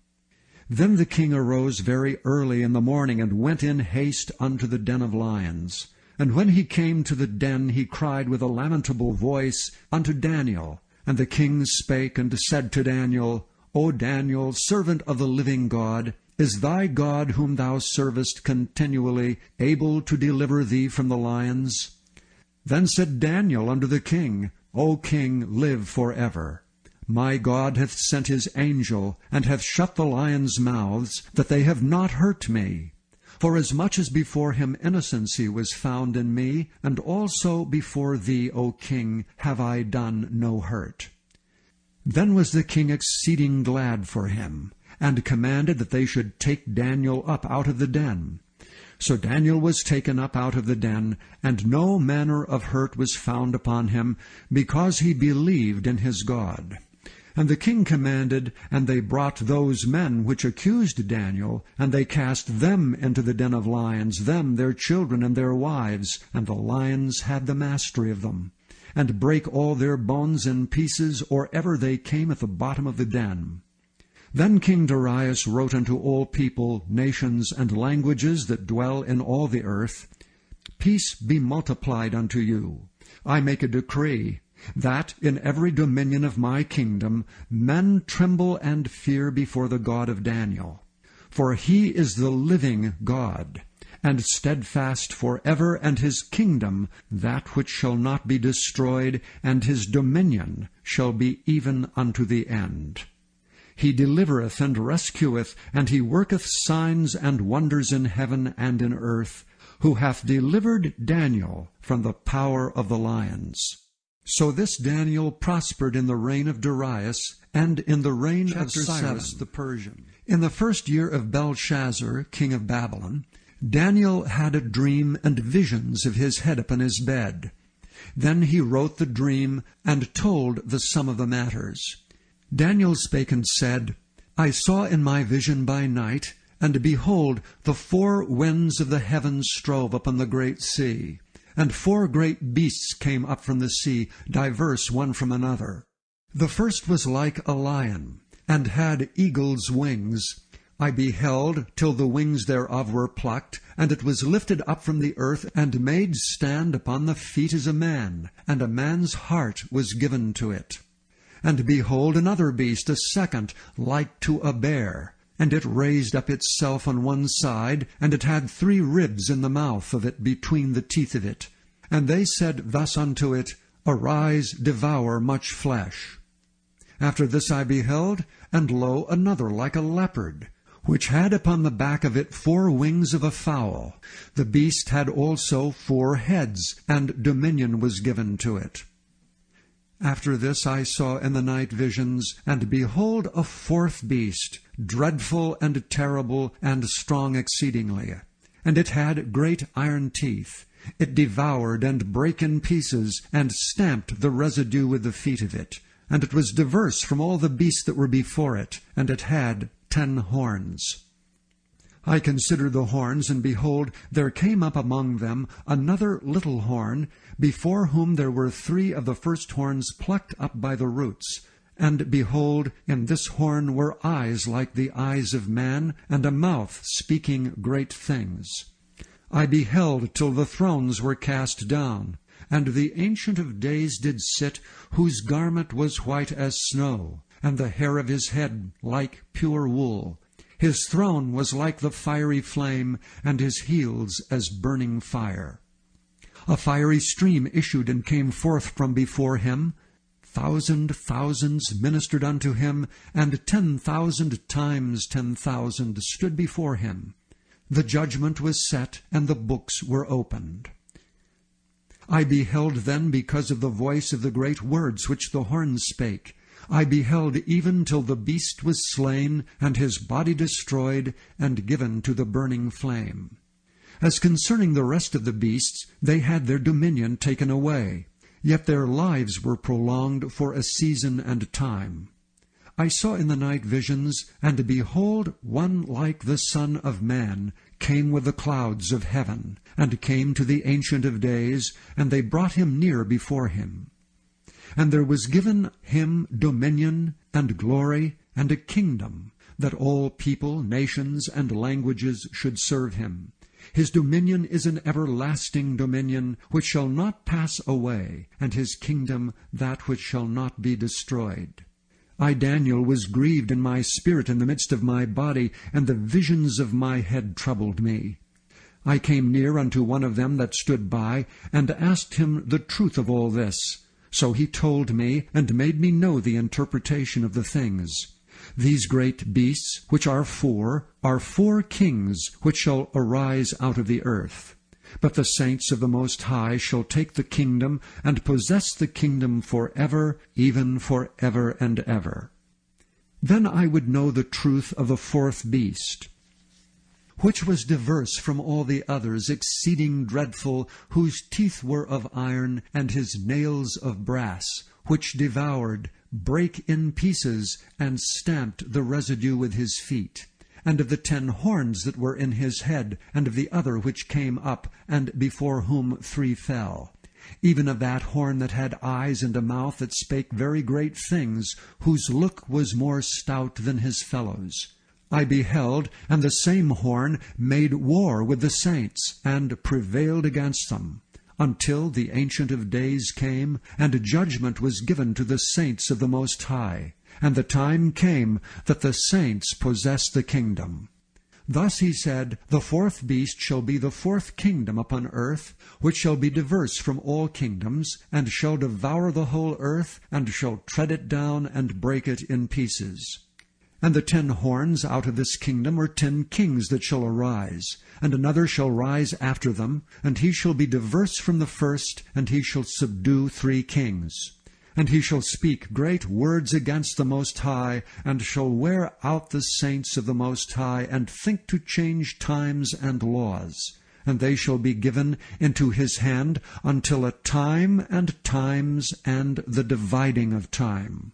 Then the king arose very early in the morning, and went in haste unto the den of lions. And when he came to the den, he cried with a lamentable voice unto Daniel. And the king spake and said to Daniel, O Daniel, servant of the living God, is thy God whom thou servest continually able to deliver thee from the lions? Then said Daniel unto the king, O king, live forever. My God hath sent his angel, and hath shut the lions' mouths, that they have not hurt me. Forasmuch as before him innocency was found in me, and also before thee, O king, have I done no hurt. Then was the king exceeding glad for him, and commanded that they should take Daniel up out of the den. So Daniel was taken up out of the den, and no manner of hurt was found upon him, because he believed in his God. And the king commanded, and they brought those men which accused Daniel, and they cast them into the den of lions, them, their children, and their wives, and the lions had the mastery of them, and brake all their bones in pieces, or ever they came at the bottom of the den. Then King Darius wrote unto all people, nations, and languages that dwell in all the earth, Peace be multiplied unto you. I make a decree, that in every dominion of my kingdom men tremble and fear before the God of Daniel. For he is the living God, and steadfast for ever, and his kingdom that which shall not be destroyed, and his dominion shall be even unto the end. He delivereth and rescueth, and he worketh signs and wonders in heaven and in earth, who hath delivered Daniel from the power of the lions. So this Daniel prospered in the reign of Darius, and in the reign of Cyrus the Persian. In the 1st year of Belshazzar, king of Babylon, Daniel had a dream and visions of his head upon his bed. Then he wrote the dream, and told the sum of the matters. Daniel spake and said, I saw in my vision by night, and behold, the 4 winds of the heavens strove upon the great sea. And 4 great beasts came up from the sea, diverse one from another. The first was like a lion, and had eagle's wings. I beheld till the wings thereof were plucked, and it was lifted up from the earth, and made stand upon the feet as a man, and a man's heart was given to it. And behold, another beast, a second, like to a bear. And it raised up itself on one side, and it had 3 ribs in the mouth of it between the teeth of it. And they said thus unto it, Arise, devour much flesh. After this I beheld, and lo, another like a leopard, which had upon the back of it 4 wings of a fowl. The beast had also 4 heads, and dominion was given to it. After this I saw in the night visions, and behold, a 4th beast, dreadful and terrible, and strong exceedingly. And it had great iron teeth. It devoured and brake in pieces, and stamped the residue with the feet of it. And it was diverse from all the beasts that were before it, and it had 10 horns. I considered the horns, and behold, there came up among them another little horn, before whom there were 3 of the first horns plucked up by the roots. And behold, in this horn were eyes like the eyes of man, and a mouth speaking great things. I beheld till the thrones were cast down, and the Ancient of Days did sit, whose garment was white as snow, and the hair of his head like pure wool. His throne was like the fiery flame, and his heels as burning fire. A fiery stream issued and came forth from before him. 1,000 thousands ministered unto him, and 10,000 times 10,000 stood before him. The judgment was set, and the books were opened. I beheld then because of the voice of the great words which the horns spake. I beheld even till the beast was slain, and his body destroyed, and given to the burning flame. As concerning the rest of the beasts, they had their dominion taken away, yet their lives were prolonged for a season and time. I saw in the night visions, and behold, one like the Son of Man came with the clouds of heaven, and came to the Ancient of Days, and they brought him near before him. And there was given him dominion, and glory, and a kingdom, that all people, nations, and languages should serve him. His dominion is an everlasting dominion, which shall not pass away, and his kingdom that which shall not be destroyed. I, Daniel, was grieved in my spirit in the midst of my body, and the visions of my head troubled me. I came near unto one of them that stood by, and asked him the truth of all this. So he told me, and made me know the interpretation of the things. These great beasts, which are 4 kings, which shall arise out of the earth. But the saints of the Most High shall take the kingdom, and possess the kingdom for ever, even for ever and ever. Then I would know the truth of the fourth beast, which was diverse from all the others, exceeding dreadful, whose teeth were of iron, and his nails of brass, which devoured, brake in pieces, and stamped the residue with his feet. And of the 10 horns that were in his head, and of the other which came up, and before whom 3 fell. Even of that horn that had eyes and a mouth that spake very great things, whose look was more stout than his fellows. I beheld, and the same horn made war with the saints, and prevailed against them, until the Ancient of Days came, and judgment was given to the saints of the Most High. And the time came that the saints possessed the kingdom. Thus he said, the fourth beast shall be the fourth kingdom upon earth, which shall be diverse from all kingdoms, and shall devour the whole earth, and shall tread it down, and break it in pieces. And the 10 horns out of this kingdom are 10 kings that shall arise, and another shall rise after them, and he shall be diverse from the first, and he shall subdue 3 kings. And he shall speak great words against the Most High, and shall wear out the saints of the Most High, and think to change times and laws. And they shall be given into his hand until a time and times and the dividing of time.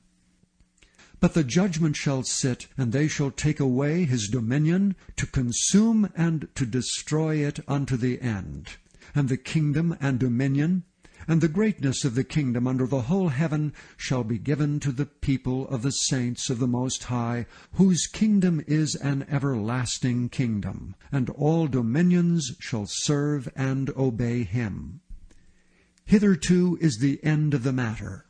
But the judgment shall sit, and they shall take away his dominion, to consume and to destroy it unto the end. And the kingdom and dominion, and the greatness of the kingdom under the whole heaven shall be given to the people of the saints of the Most High, whose kingdom is an everlasting kingdom, and all dominions shall serve and obey him. Hitherto is the end of the matter.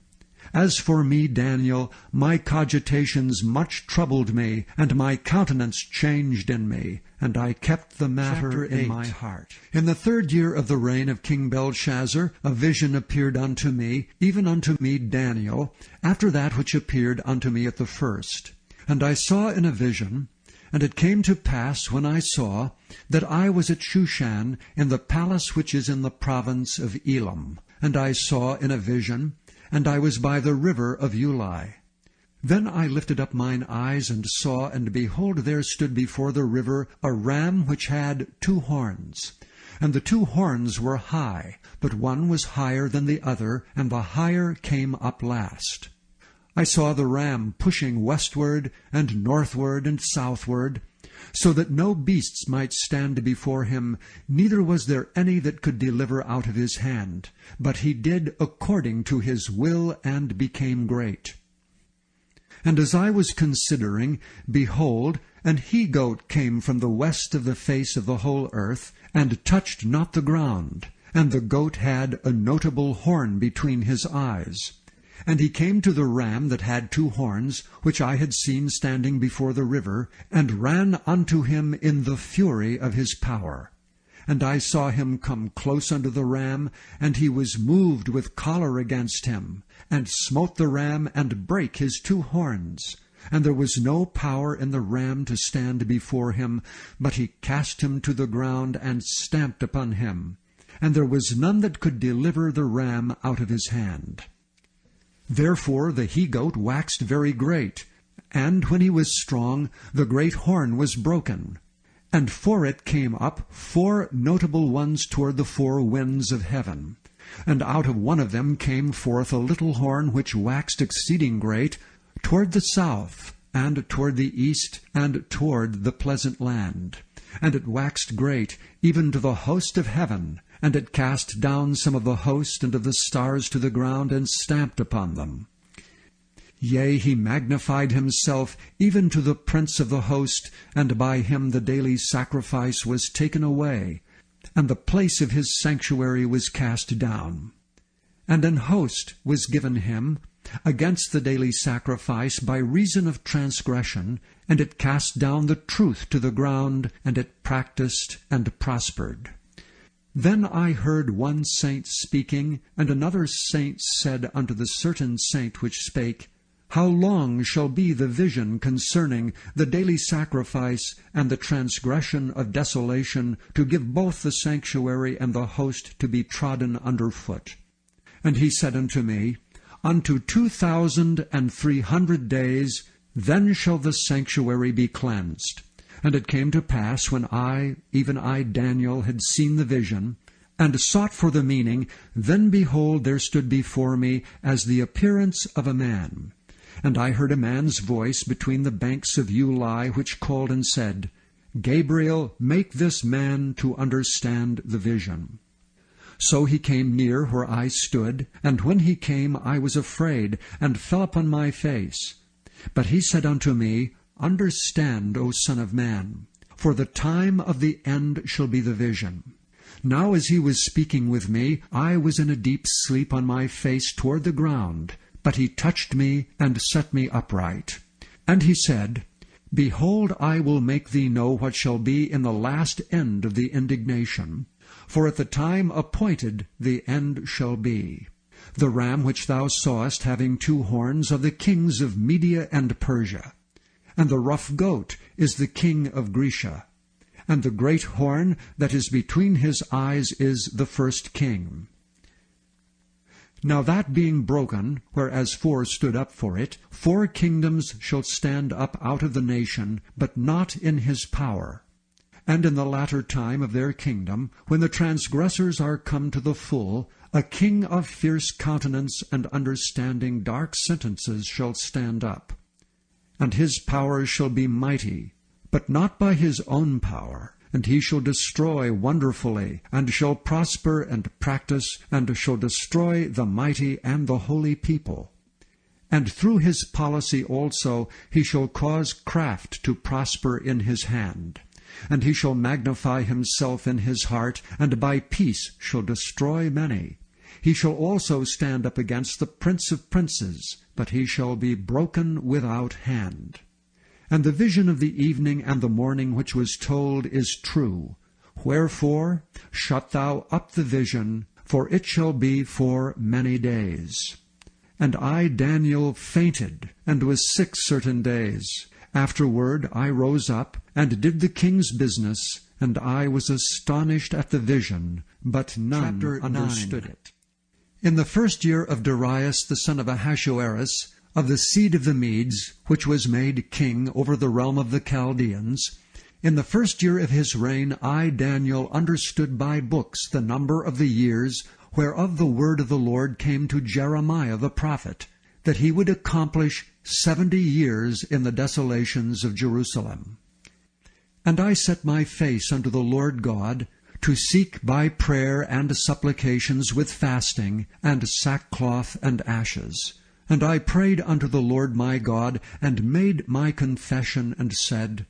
As for me, Daniel, my cogitations much troubled me, and my countenance changed in me, and I kept the matter in my heart. In the 3rd year of the reign of King Belshazzar, a vision appeared unto me, even unto me, Daniel, after that which appeared unto me at the first. And I saw in a vision, and it came to pass, when I saw, that I was at Shushan, in the palace which is in the province of Elam. And I saw in a vision, and I was by the river of Ulai. Then I lifted up mine eyes, and saw, and behold, there stood before the river a ram which had 2 horns. And the 2 horns were high, but one was higher than the other, and the higher came up last. I saw the ram pushing westward, and northward, and southward, so that no beasts might stand before him, neither was there any that could deliver out of his hand. But he did according to his will, and became great. And as I was considering, behold, an he-goat came from the west of the face of the whole earth, and touched not the ground. And the goat had a notable horn between his eyes. And he came to the ram that had 2 horns, which I had seen standing before the river, and ran unto him in the fury of his power. And I saw him come close unto the ram, and he was moved with choler against him, and smote the ram, and brake his 2 horns. And there was no power in the ram to stand before him, but he cast him to the ground, and stamped upon him. And there was none that could deliver the ram out of his hand. Therefore the he-goat waxed very great, and when he was strong, the great horn was broken. And for it came up 4 notable ones toward the 4 winds of heaven. And out of one of them came forth a little horn which waxed exceeding great, toward the south, and toward the east, and toward the pleasant land. And it waxed great, even to the host of heaven, and it cast down some of the host and of the stars to the ground, and stamped upon them. Yea, he magnified himself even to the prince of the host, and by him the daily sacrifice was taken away, and the place of his sanctuary was cast down. And an host was given him against the daily sacrifice by reason of transgression, and it cast down the truth to the ground, and it practiced and prospered. Then I heard one saint speaking, and another saint said unto the certain saint which spake, How long shall be the vision concerning the daily sacrifice and the transgression of desolation, to give both the sanctuary and the host to be trodden under foot? And he said unto me, Unto 2,300 days, then shall the sanctuary be cleansed. And it came to pass, when I, even I, Daniel, had seen the vision, and sought for the meaning, then behold, there stood before me as the appearance of a man. And I heard a man's voice between the banks of Ulai, which called and said, Gabriel, make this man to understand the vision. So he came near where I stood, and when he came I was afraid, and fell upon my face. But he said unto me, Understand, O Son of Man, for the time of the end shall be the vision. Now as he was speaking with me, I was in a deep sleep on my face toward the ground, but he touched me and set me upright. And he said, Behold, I will make thee know what shall be in the last end of the indignation. For at the time appointed the end shall be. The ram which thou sawest having 2 horns are the kings of Media and Persia. And the rough goat is the king of Grecia. And the great horn that is between his eyes is the first king. Now that being broken, whereas 4 stood up for it, 4 kingdoms shall stand up out of the nation, but not in his power. And in the latter time of their kingdom, when the transgressors are come to the full, a king of fierce countenance and understanding dark sentences shall stand up. And his power shall be mighty, but not by his own power. And he shall destroy wonderfully, and shall prosper and practice, and shall destroy the mighty and the holy people. And through his policy also he shall cause craft to prosper in his hand. And he shall magnify himself in his heart, and by peace shall destroy many. He shall also stand up against the prince of princes, but he shall be broken without hand. And the vision of the evening and the morning which was told is true. Wherefore shut thou up the vision, for it shall be for many days. And I, Daniel, fainted, and was sick certain days. Afterward I rose up, and did the king's business, and I was astonished at the vision, but none understood it. In the 1st year of Darius the son of Ahasuerus, of the seed of the Medes, which was made king over the realm of the Chaldeans, in the 1st year of his reign, I, Daniel, understood by books the number of the years whereof the word of the Lord came to Jeremiah the prophet, that he would accomplish 70 years in the desolations of Jerusalem. And I set my face unto the Lord God, to seek by prayer and supplications with fasting, and sackcloth and ashes. And I prayed unto the Lord my God, and made my confession, and said,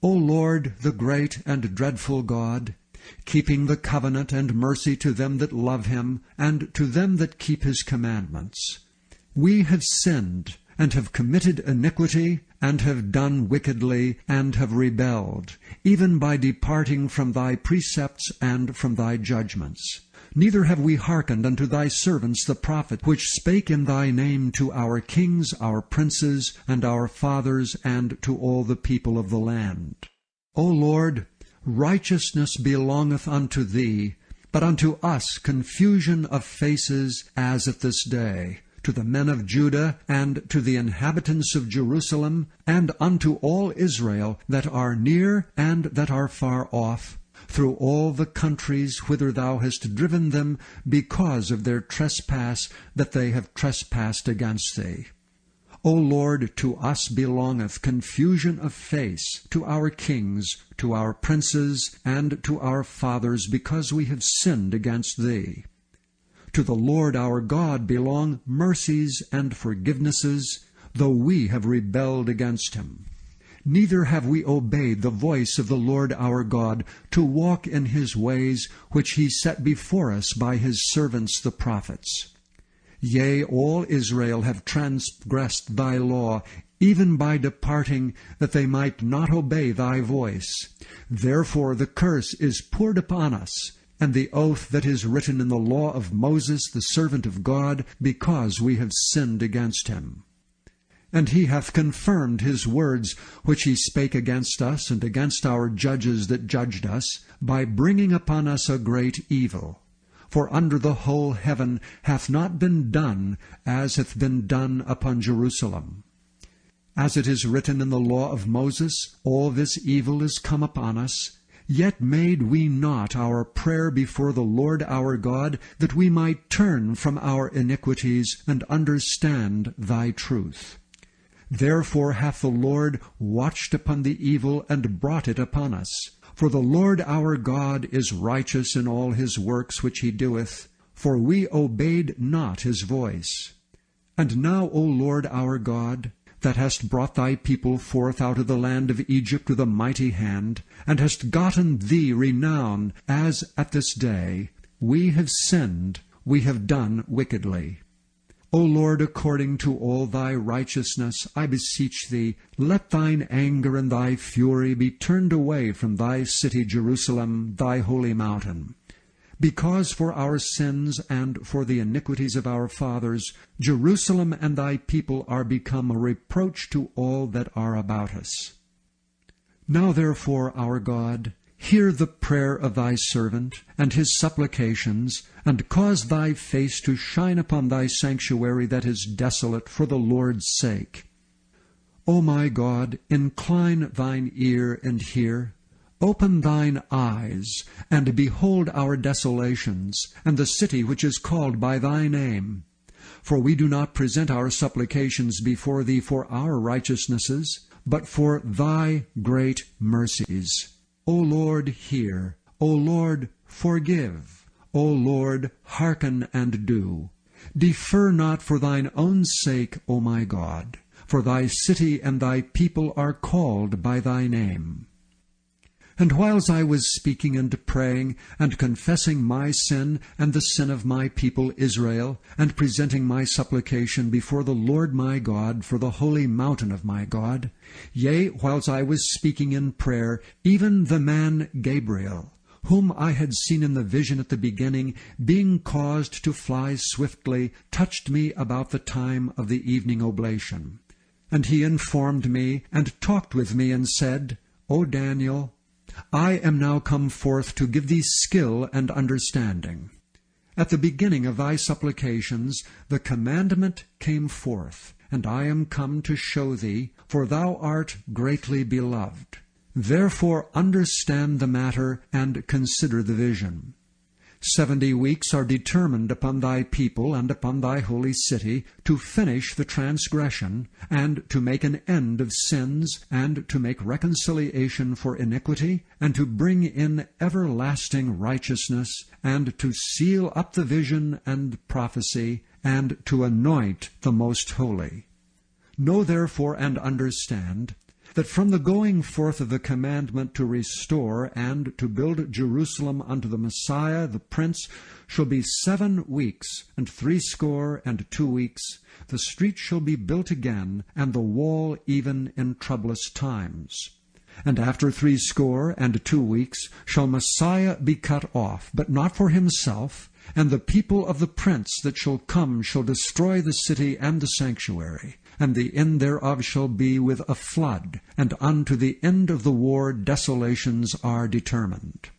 O Lord, the great and dreadful God, keeping the covenant and mercy to them that love him, and to them that keep his commandments. We have sinned, and have committed iniquity, and have done wickedly, and have rebelled, even by departing from thy precepts and from thy judgments. Neither have we hearkened unto thy servants the prophets, which spake in thy name to our kings, our princes, and our fathers, and to all the people of the land. O Lord, righteousness belongeth unto thee, but unto us confusion of faces as at this day, to the men of Judah, and to the inhabitants of Jerusalem, and unto all Israel that are near and that are far off, through all the countries whither thou hast driven them, because of their trespass that they have trespassed against thee. O Lord, to us belongeth confusion of face, to our kings, to our princes, and to our fathers, because we have sinned against thee. To the Lord our God belong mercies and forgivenesses, though we have rebelled against him. Neither have we obeyed the voice of the Lord our God, to walk in his ways, which he set before us by his servants the prophets. Yea, all Israel have transgressed thy law, even by departing, that they might not obey thy voice. Therefore the curse is poured upon us, and the oath that is written in the law of Moses the servant of God, because we have sinned against him. And he hath confirmed his words which he spake against us and against our judges that judged us, by bringing upon us a great evil. For under the whole heaven hath not been done as hath been done upon Jerusalem. As it is written in the law of Moses, all this evil is come upon us. Yet made we not our prayer before the Lord our God, that we might turn from our iniquities and understand thy truth. Therefore hath the Lord watched upon the evil and brought it upon us. For the Lord our God is righteous in all his works which he doeth, for we obeyed not his voice. And now, O Lord our God, that hast brought thy people forth out of the land of Egypt with a mighty hand, and hast gotten thee renown, as at this day, we have sinned, we have done wickedly. O Lord, according to all thy righteousness, I beseech thee, let thine anger and thy fury be turned away from thy city Jerusalem, thy holy mountain. Because for our sins and for the iniquities of our fathers, Jerusalem and thy people are become a reproach to all that are about us. Now therefore, our God, hear the prayer of thy servant and his supplications, and cause thy face to shine upon thy sanctuary that is desolate for the Lord's sake. O my God, incline thine ear and hear. Open thine eyes, and behold our desolations, and the city which is called by thy name. For we do not present our supplications before thee for our righteousnesses, but for thy great mercies. O Lord, hear. O Lord, forgive. O Lord, hearken and do. Defer not for thine own sake, O my God, for thy city and thy people are called by thy name. And whiles I was speaking and praying, and confessing my sin and the sin of my people Israel, and presenting my supplication before the Lord my God for the holy mountain of my God, yea, whiles I was speaking in prayer, even the man Gabriel, whom I had seen in the vision at the beginning, being caused to fly swiftly, touched me about the time of the evening oblation. And he informed me, and talked with me, and said, O Daniel, I am now come forth to give thee skill and understanding. At the beginning of thy supplications the commandment came forth, and I am come to show thee, for thou art greatly beloved. Therefore understand the matter, and consider the vision. 70 weeks are determined upon thy people and upon thy holy city, to finish the transgression, and to make an end of sins, and to make reconciliation for iniquity, and to bring in everlasting righteousness, and to seal up the vision and prophecy, and to anoint the most holy. Know therefore and understand, that from the going forth of the commandment to restore and to build Jerusalem unto the Messiah the Prince shall be 7 weeks, and 62 weeks. The street shall be built again, and the wall even in troublous times. And after 62 weeks shall Messiah be cut off, but not for himself, and the people of the Prince that shall come shall destroy the city and the sanctuary. And the end thereof shall be with a flood, and unto the end of the war desolations are determined.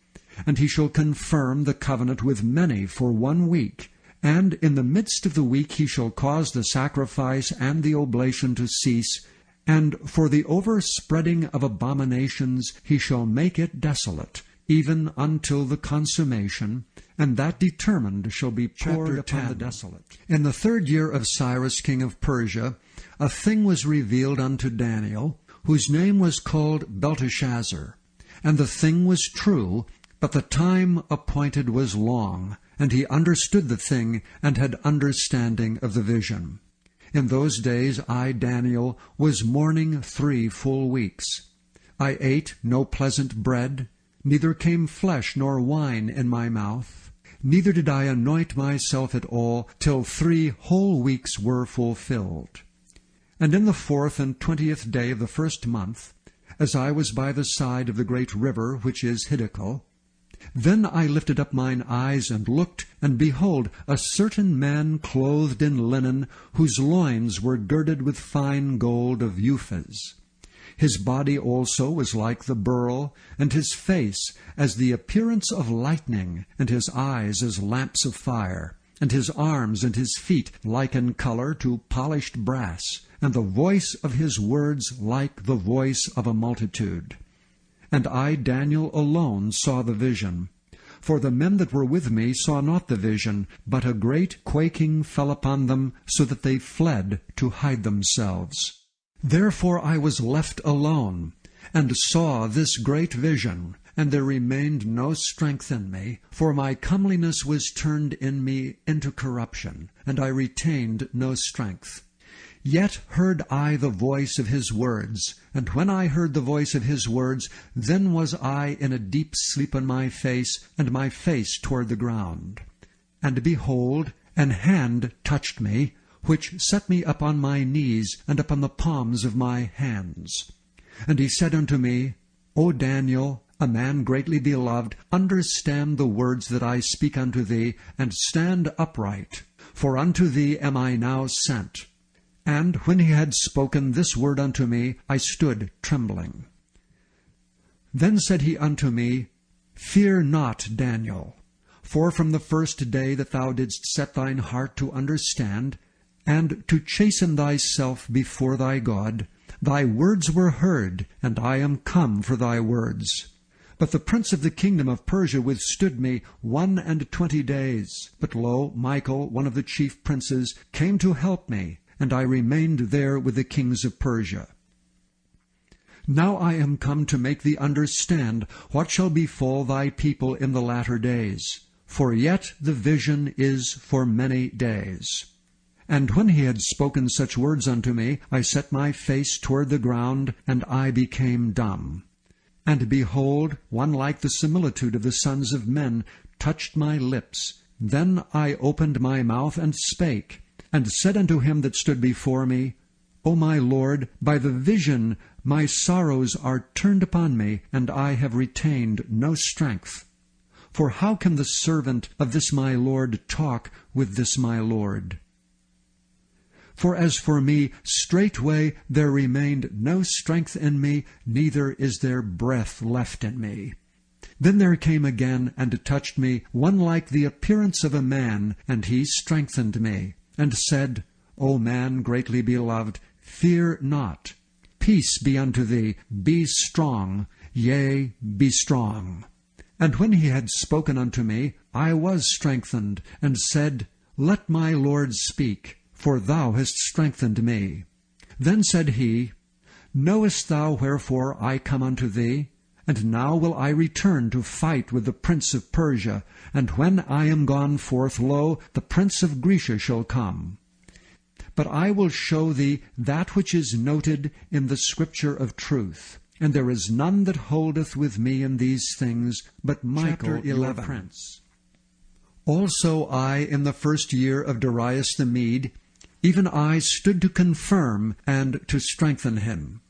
And he shall confirm the covenant with many for 1 week, and in the midst of the week he shall cause the sacrifice and the oblation to cease, and for the overspreading of abominations he shall make it desolate, even until the consummation, and that determined shall be poured upon the desolate. In the 3rd year of Cyrus king of Persia, a thing was revealed unto Daniel, whose name was called Belteshazzar. And the thing was true, but the time appointed was long, and he understood the thing, and had understanding of the vision. In those days I, Daniel, was mourning 3 full weeks. I ate no pleasant bread, neither came flesh nor wine in my mouth, neither did I anoint myself at all, till 3 whole weeks were fulfilled. And in the 4th and 20th day of the 1st month, as I was by the side of the great river which is Hiddekel, then I lifted up mine eyes and looked, and behold, a certain man clothed in linen, whose loins were girded with fine gold of Uphaz. His body also was like the beryl, and his face as the appearance of lightning, and his eyes as lamps of fire. and his arms and his feet like in color to polished brass, and the voice of his words like the voice of a multitude. And I, Daniel, alone saw the vision. For the men that were with me saw not the vision, but a great quaking fell upon them, so that they fled to hide themselves. Therefore I was left alone, and saw this great vision, and there remained no strength in me, for my comeliness was turned in me into corruption, and I retained no strength. Yet heard I the voice of his words, and when I heard the voice of his words, then was I in a deep sleep on my face, and my face toward the ground. And behold, an hand touched me, which set me up on my knees, and upon the palms of my hands. And he said unto me, O Daniel, a man greatly beloved, understand the words that I speak unto thee, and stand upright, for unto thee am I now sent. And when he had spoken this word unto me, I stood trembling. Then said he unto me, Fear not, Daniel, for from the first day that thou didst set thine heart to understand, and to chasten thyself before thy God, thy words were heard, and I am come for thy words. But the prince of the kingdom of Persia withstood me 21 days. But lo, Michael, one of the chief princes, came to help me, and I remained there with the kings of Persia. Now I am come to make thee understand what shall befall thy people in the latter days. For yet the vision is for many days. And when he had spoken such words unto me, I set my face toward the ground, and I became dumb. And behold, one like the similitude of the sons of men touched my lips. Then I opened my mouth and spake, and said unto him that stood before me, O my Lord, by the vision my sorrows are turned upon me, and I have retained no strength. For how can the servant of this my Lord talk with this my Lord? For as for me, straightway there remained no strength in me, neither is there breath left in me. Then there came again and touched me one like the appearance of a man, and he strengthened me, and said, O man greatly beloved, fear not. Peace be unto thee, be strong, yea, be strong. And when he had spoken unto me, I was strengthened, and said, Let my Lord speak, for thou hast strengthened me. Then said he, Knowest thou wherefore I come unto thee? And now will I return to fight with the prince of Persia, and when I am gone forth, lo, the prince of Grecia shall come. But I will show thee that which is noted in the scripture of truth. And there is none that holdeth with me in these things, but Michael your prince. Also I, in the first year of Darius the Mede, even I stood to confirm and to strengthen him.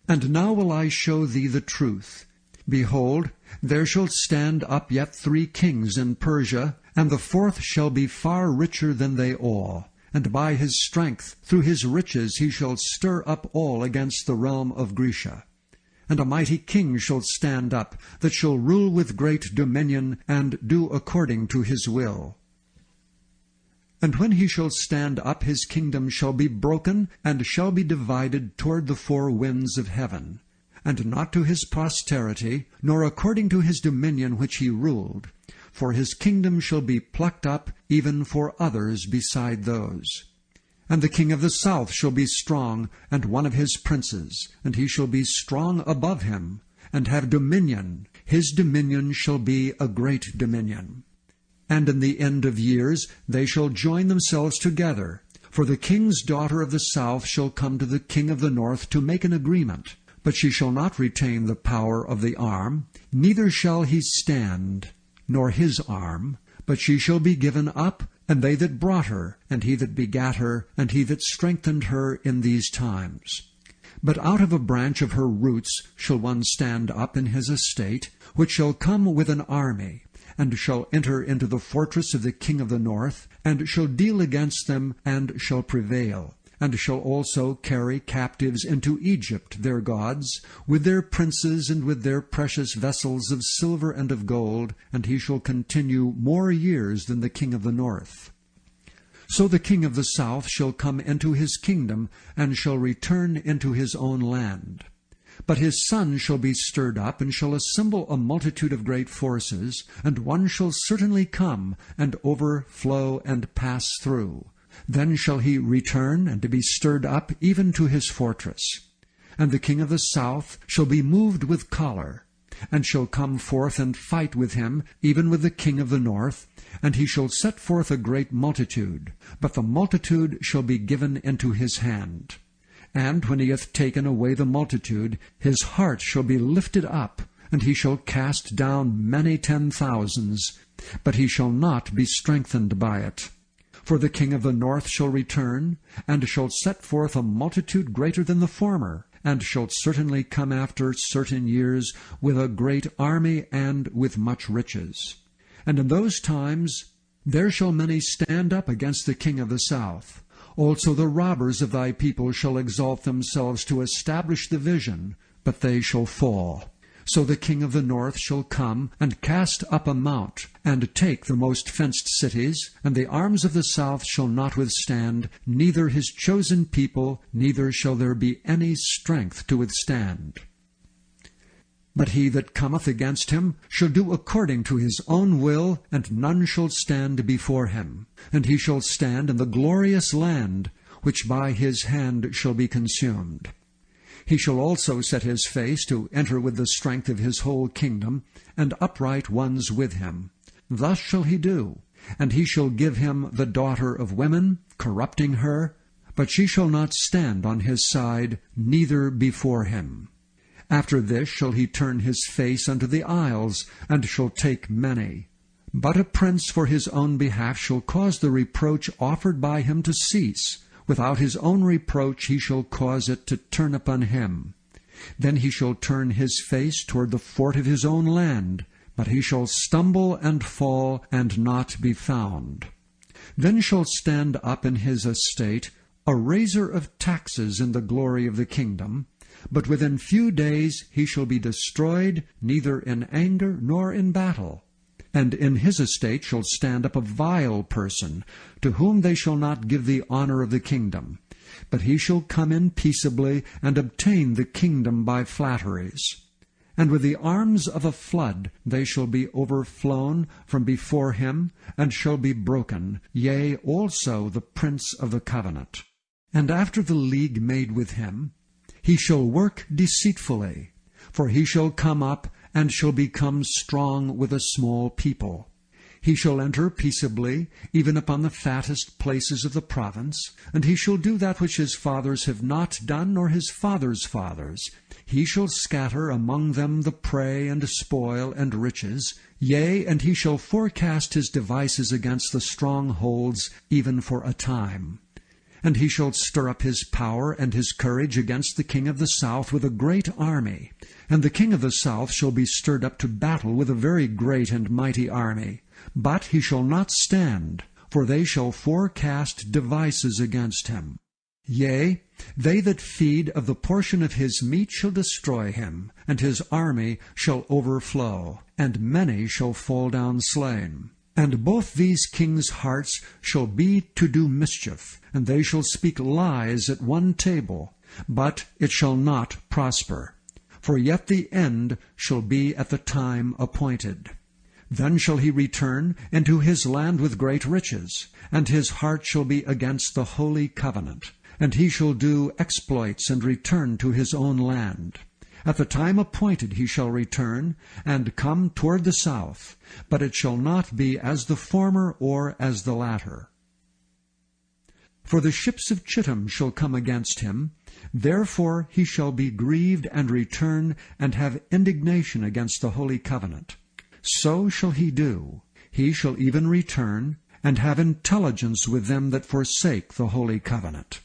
And now will I show thee the truth. Behold, there shall stand up yet 3 kings in Persia, and the 4th shall be far richer than they all. And by his strength, through his riches, he shall stir up all against the realm of Grecia. And a mighty king shall stand up, that shall rule with great dominion, and do according to his will. And when he shall stand up, his kingdom shall be broken, and shall be divided toward the 4 winds of heaven, and not to his posterity, nor according to his dominion which he ruled. For his kingdom shall be plucked up, even for others beside those. And the king of the south shall be strong, and one of his princes, and he shall be strong above him, and have dominion. His dominion shall be a great dominion. And in the end of years they shall join themselves together. For the king's daughter of the south shall come to the king of the north to make an agreement. But she shall not retain the power of the arm, neither shall he stand, nor his arm, but she shall be given up, and they that brought her, and he that begat her, and he that strengthened her in these times. But out of a branch of her roots shall one stand up in his estate, which shall come with an army, and shall enter into the fortress of the king of the north, and shall deal against them, and shall prevail. and shall also carry captives into Egypt their gods, with their princes and with their precious vessels of silver and of gold, and he shall continue more years than the king of the north. So the king of the south shall come into his kingdom, and shall return into his own land. But his son shall be stirred up, and shall assemble a multitude of great forces, and one shall certainly come, and overflow and pass through. Then shall he return, and be stirred up even to his fortress. And the king of the south shall be moved with choler, and shall come forth and fight with him, even with the king of the north, and he shall set forth a great multitude, but the multitude shall be given into his hand. And when he hath taken away the multitude, his heart shall be lifted up, and he shall cast down many 10,000s, but he shall not be strengthened by it. For the king of the north shall return, and shall set forth a multitude greater than the former, and shall certainly come after certain years with a great army and with much riches. And in those times there shall many stand up against the king of the south. Also the robbers of thy people shall exalt themselves to establish the vision, but they shall fall. So the king of the north shall come, and cast up a mount, and take the most fenced cities, and the arms of the south shall not withstand, neither his chosen people, neither shall there be any strength to withstand. But he that cometh against him shall do according to his own will, and none shall stand before him. And he shall stand in the glorious land, which by his hand shall be consumed. He shall also set his face to enter with the strength of his whole kingdom, and upright ones with him. Thus shall he do. And he shall give him the daughter of women, corrupting her, but she shall not stand on his side, neither before him. After this shall he turn his face unto the isles, and shall take many. But a prince for his own behalf shall cause the reproach offered by him to cease. Without his own reproach he shall cause it to turn upon him. Then he shall turn his face toward the fort of his own land, but he shall stumble and fall, and not be found. Then shall stand up in his estate a raiser of taxes in the glory of the kingdom, but within few days he shall be destroyed, neither in anger nor in battle. And in his estate shall stand up a vile person, to whom they shall not give the honor of the kingdom. But he shall come in peaceably, and obtain the kingdom by flatteries. And with the arms of a flood they shall be overflown from before him, and shall be broken, yea, also the prince of the covenant. And after the league made with him, he shall work deceitfully, for he shall come up, and shall become strong with a small people. He shall enter peaceably, even upon the fattest places of the province, and he shall do that which his fathers have not done, nor his fathers' fathers. He shall scatter among them the prey and spoil and riches, yea, and he shall forecast his devices against the strongholds, even for a time. And he shall stir up his power and his courage against the king of the south with a great army. And the king of the south shall be stirred up to battle with a very great and mighty army. But he shall not stand, for they shall forecast devices against him. Yea, they that feed of the portion of his meat shall destroy him, and his army shall overflow, and many shall fall down slain. And both these kings' hearts shall be to do mischief, and they shall speak lies at one table, but it shall not prosper. For yet the end shall be at the time appointed. Then shall he return into his land with great riches, and his heart shall be against the holy covenant. And he shall do exploits and return to his own land. At the time appointed he shall return, and come toward the south, but it shall not be as the former or as the latter. For the ships of Chittim shall come against him, therefore he shall be grieved and return, and have indignation against the holy covenant. So shall he do. He shall even return, and have intelligence with them that forsake the holy covenant.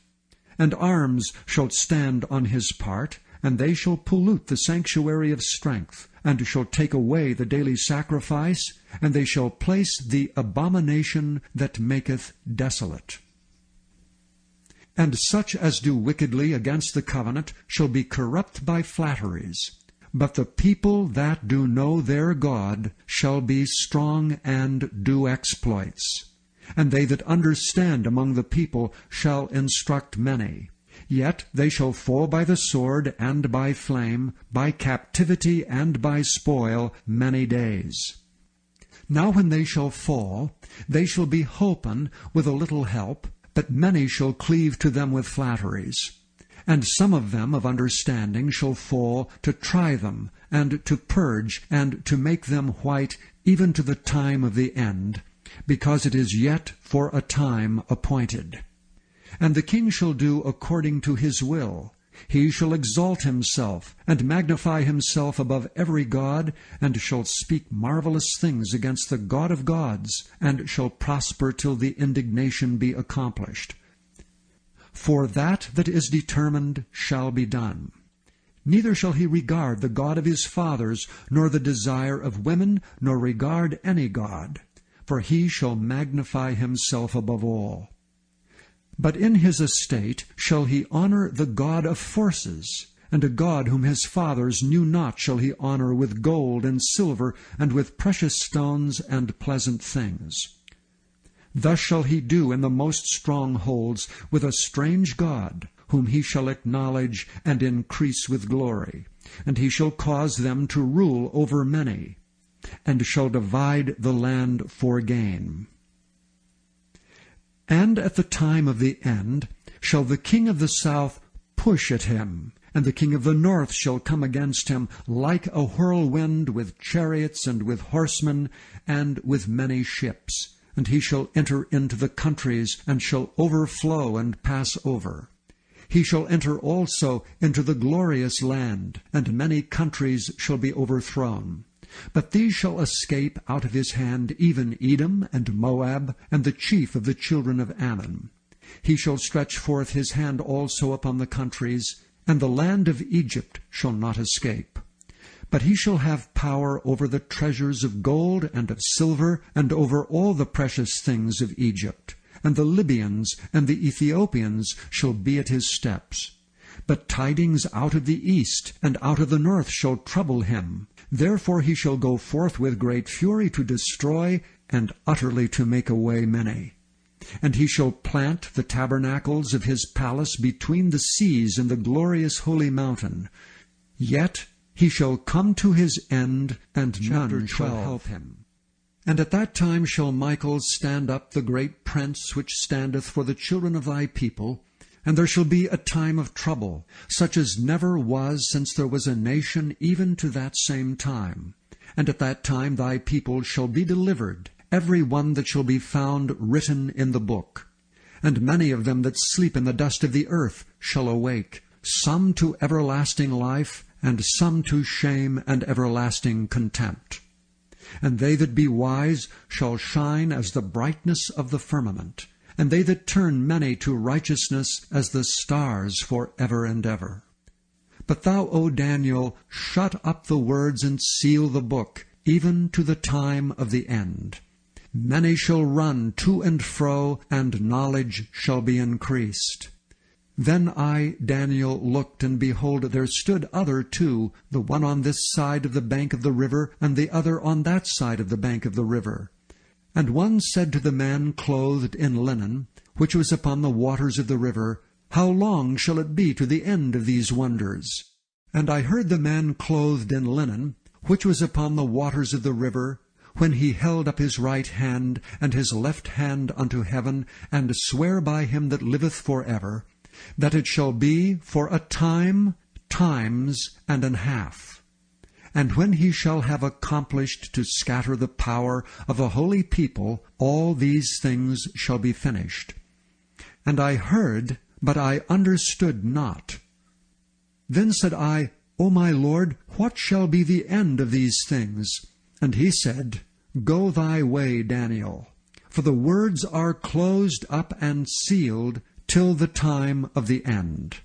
And arms shall stand on his part, and they shall pollute the sanctuary of strength, and shall take away the daily sacrifice, and they shall place the abomination that maketh desolate. And such as do wickedly against the covenant shall be corrupt by flatteries. But the people that do know their God shall be strong and do exploits. And they that understand among the people shall instruct many. Yet they shall fall by the sword and by flame, by captivity and by spoil many days. Now when they shall fall, they shall be holpen with a little help, but many shall cleave to them with flatteries. And some of them of understanding shall fall to try them, and to purge, and to make them white, even to the time of the end, because it is yet for a time appointed. And the king shall do according to his will. He shall exalt himself, and magnify himself above every god, and shall speak marvelous things against the God of gods, and shall prosper till the indignation be accomplished. For that is determined shall be done. Neither shall he regard the God of his fathers, nor the desire of women, nor regard any god, for he shall magnify himself above all. But in his estate shall he honor the God of forces, and a God whom his fathers knew not shall he honor with gold and silver, and with precious stones and pleasant things. Thus shall he do in the most strongholds with a strange God, whom he shall acknowledge and increase with glory. And he shall cause them to rule over many, and shall divide the land for gain. And at the time of the end shall the king of the south push at him, and the king of the north shall come against him like a whirlwind, with chariots and with horsemen, and with many ships. And he shall enter into the countries, and shall overflow and pass over. He shall enter also into the glorious land, and many countries shall be overthrown. But these shall escape out of his hand, even Edom and Moab, and the chief of the children of Ammon. He shall stretch forth his hand also upon the countries, and the land of Egypt shall not escape. But he shall have power over the treasures of gold and of silver, and over all the precious things of Egypt. And the Libyans and the Ethiopians shall be at his steps. But tidings out of the east and out of the north shall trouble him. Therefore he shall go forth with great fury to destroy, and utterly to make away many. And he shall plant the tabernacles of his palace between the seas and the glorious holy mountain. Yet he shall come to his end, and none shall help him. And at that time shall Michael stand up, the great prince which standeth for the children of thy people, and there shall be a time of trouble, such as never was since there was a nation even to that same time. And at that time thy people shall be delivered, every one that shall be found written in the book. And many of them that sleep in the dust of the earth shall awake, some to everlasting life, and some to shame and everlasting contempt. And they that be wise shall shine as the brightness of the firmament, and they that turn many to righteousness as the stars for ever and ever. But thou, O Daniel, shut up the words and seal the book, even to the time of the end. Many shall run to and fro, and knowledge shall be increased. Then I, Daniel, looked, and behold, there stood other two, the one on this side of the bank of the river, and the other on that side of the bank of the river. And one said to the man clothed in linen, which was upon the waters of the river, How long shall it be to the end of these wonders? And I heard the man clothed in linen, which was upon the waters of the river, when he held up his right hand and his left hand unto heaven, and sware by him that liveth for ever, that it shall be for a time, times, and an half. And when he shall have accomplished to scatter the power of a holy people, all these things shall be finished. And I heard, but I understood not. Then said I, O my Lord, what shall be the end of these things? And he said, Go thy way, Daniel, for the words are closed up and sealed till the time of the end.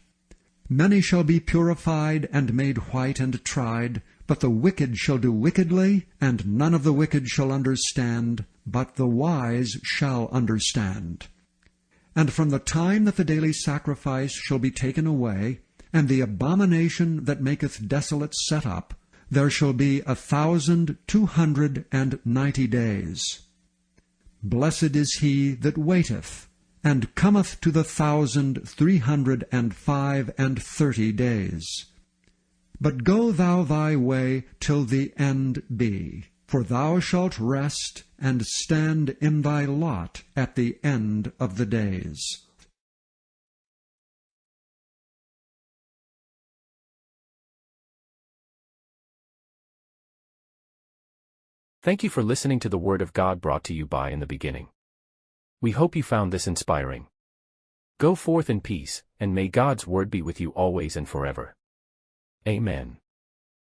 Many shall be purified and made white and tried, but the wicked shall do wickedly, and none of the wicked shall understand, but the wise shall understand. And from the time that the daily sacrifice shall be taken away, and the abomination that maketh desolate set up, there shall be 1,290 days. Blessed is he that waiteth, and cometh to the 1,335 days. But go thou thy way till the end be, for thou shalt rest and stand in thy lot at the end of the days. Thank you for listening to the Word of God brought to you by In the Beginning. We hope you found this inspiring. Go forth in peace, and may God's Word be with you always and forever. Amen.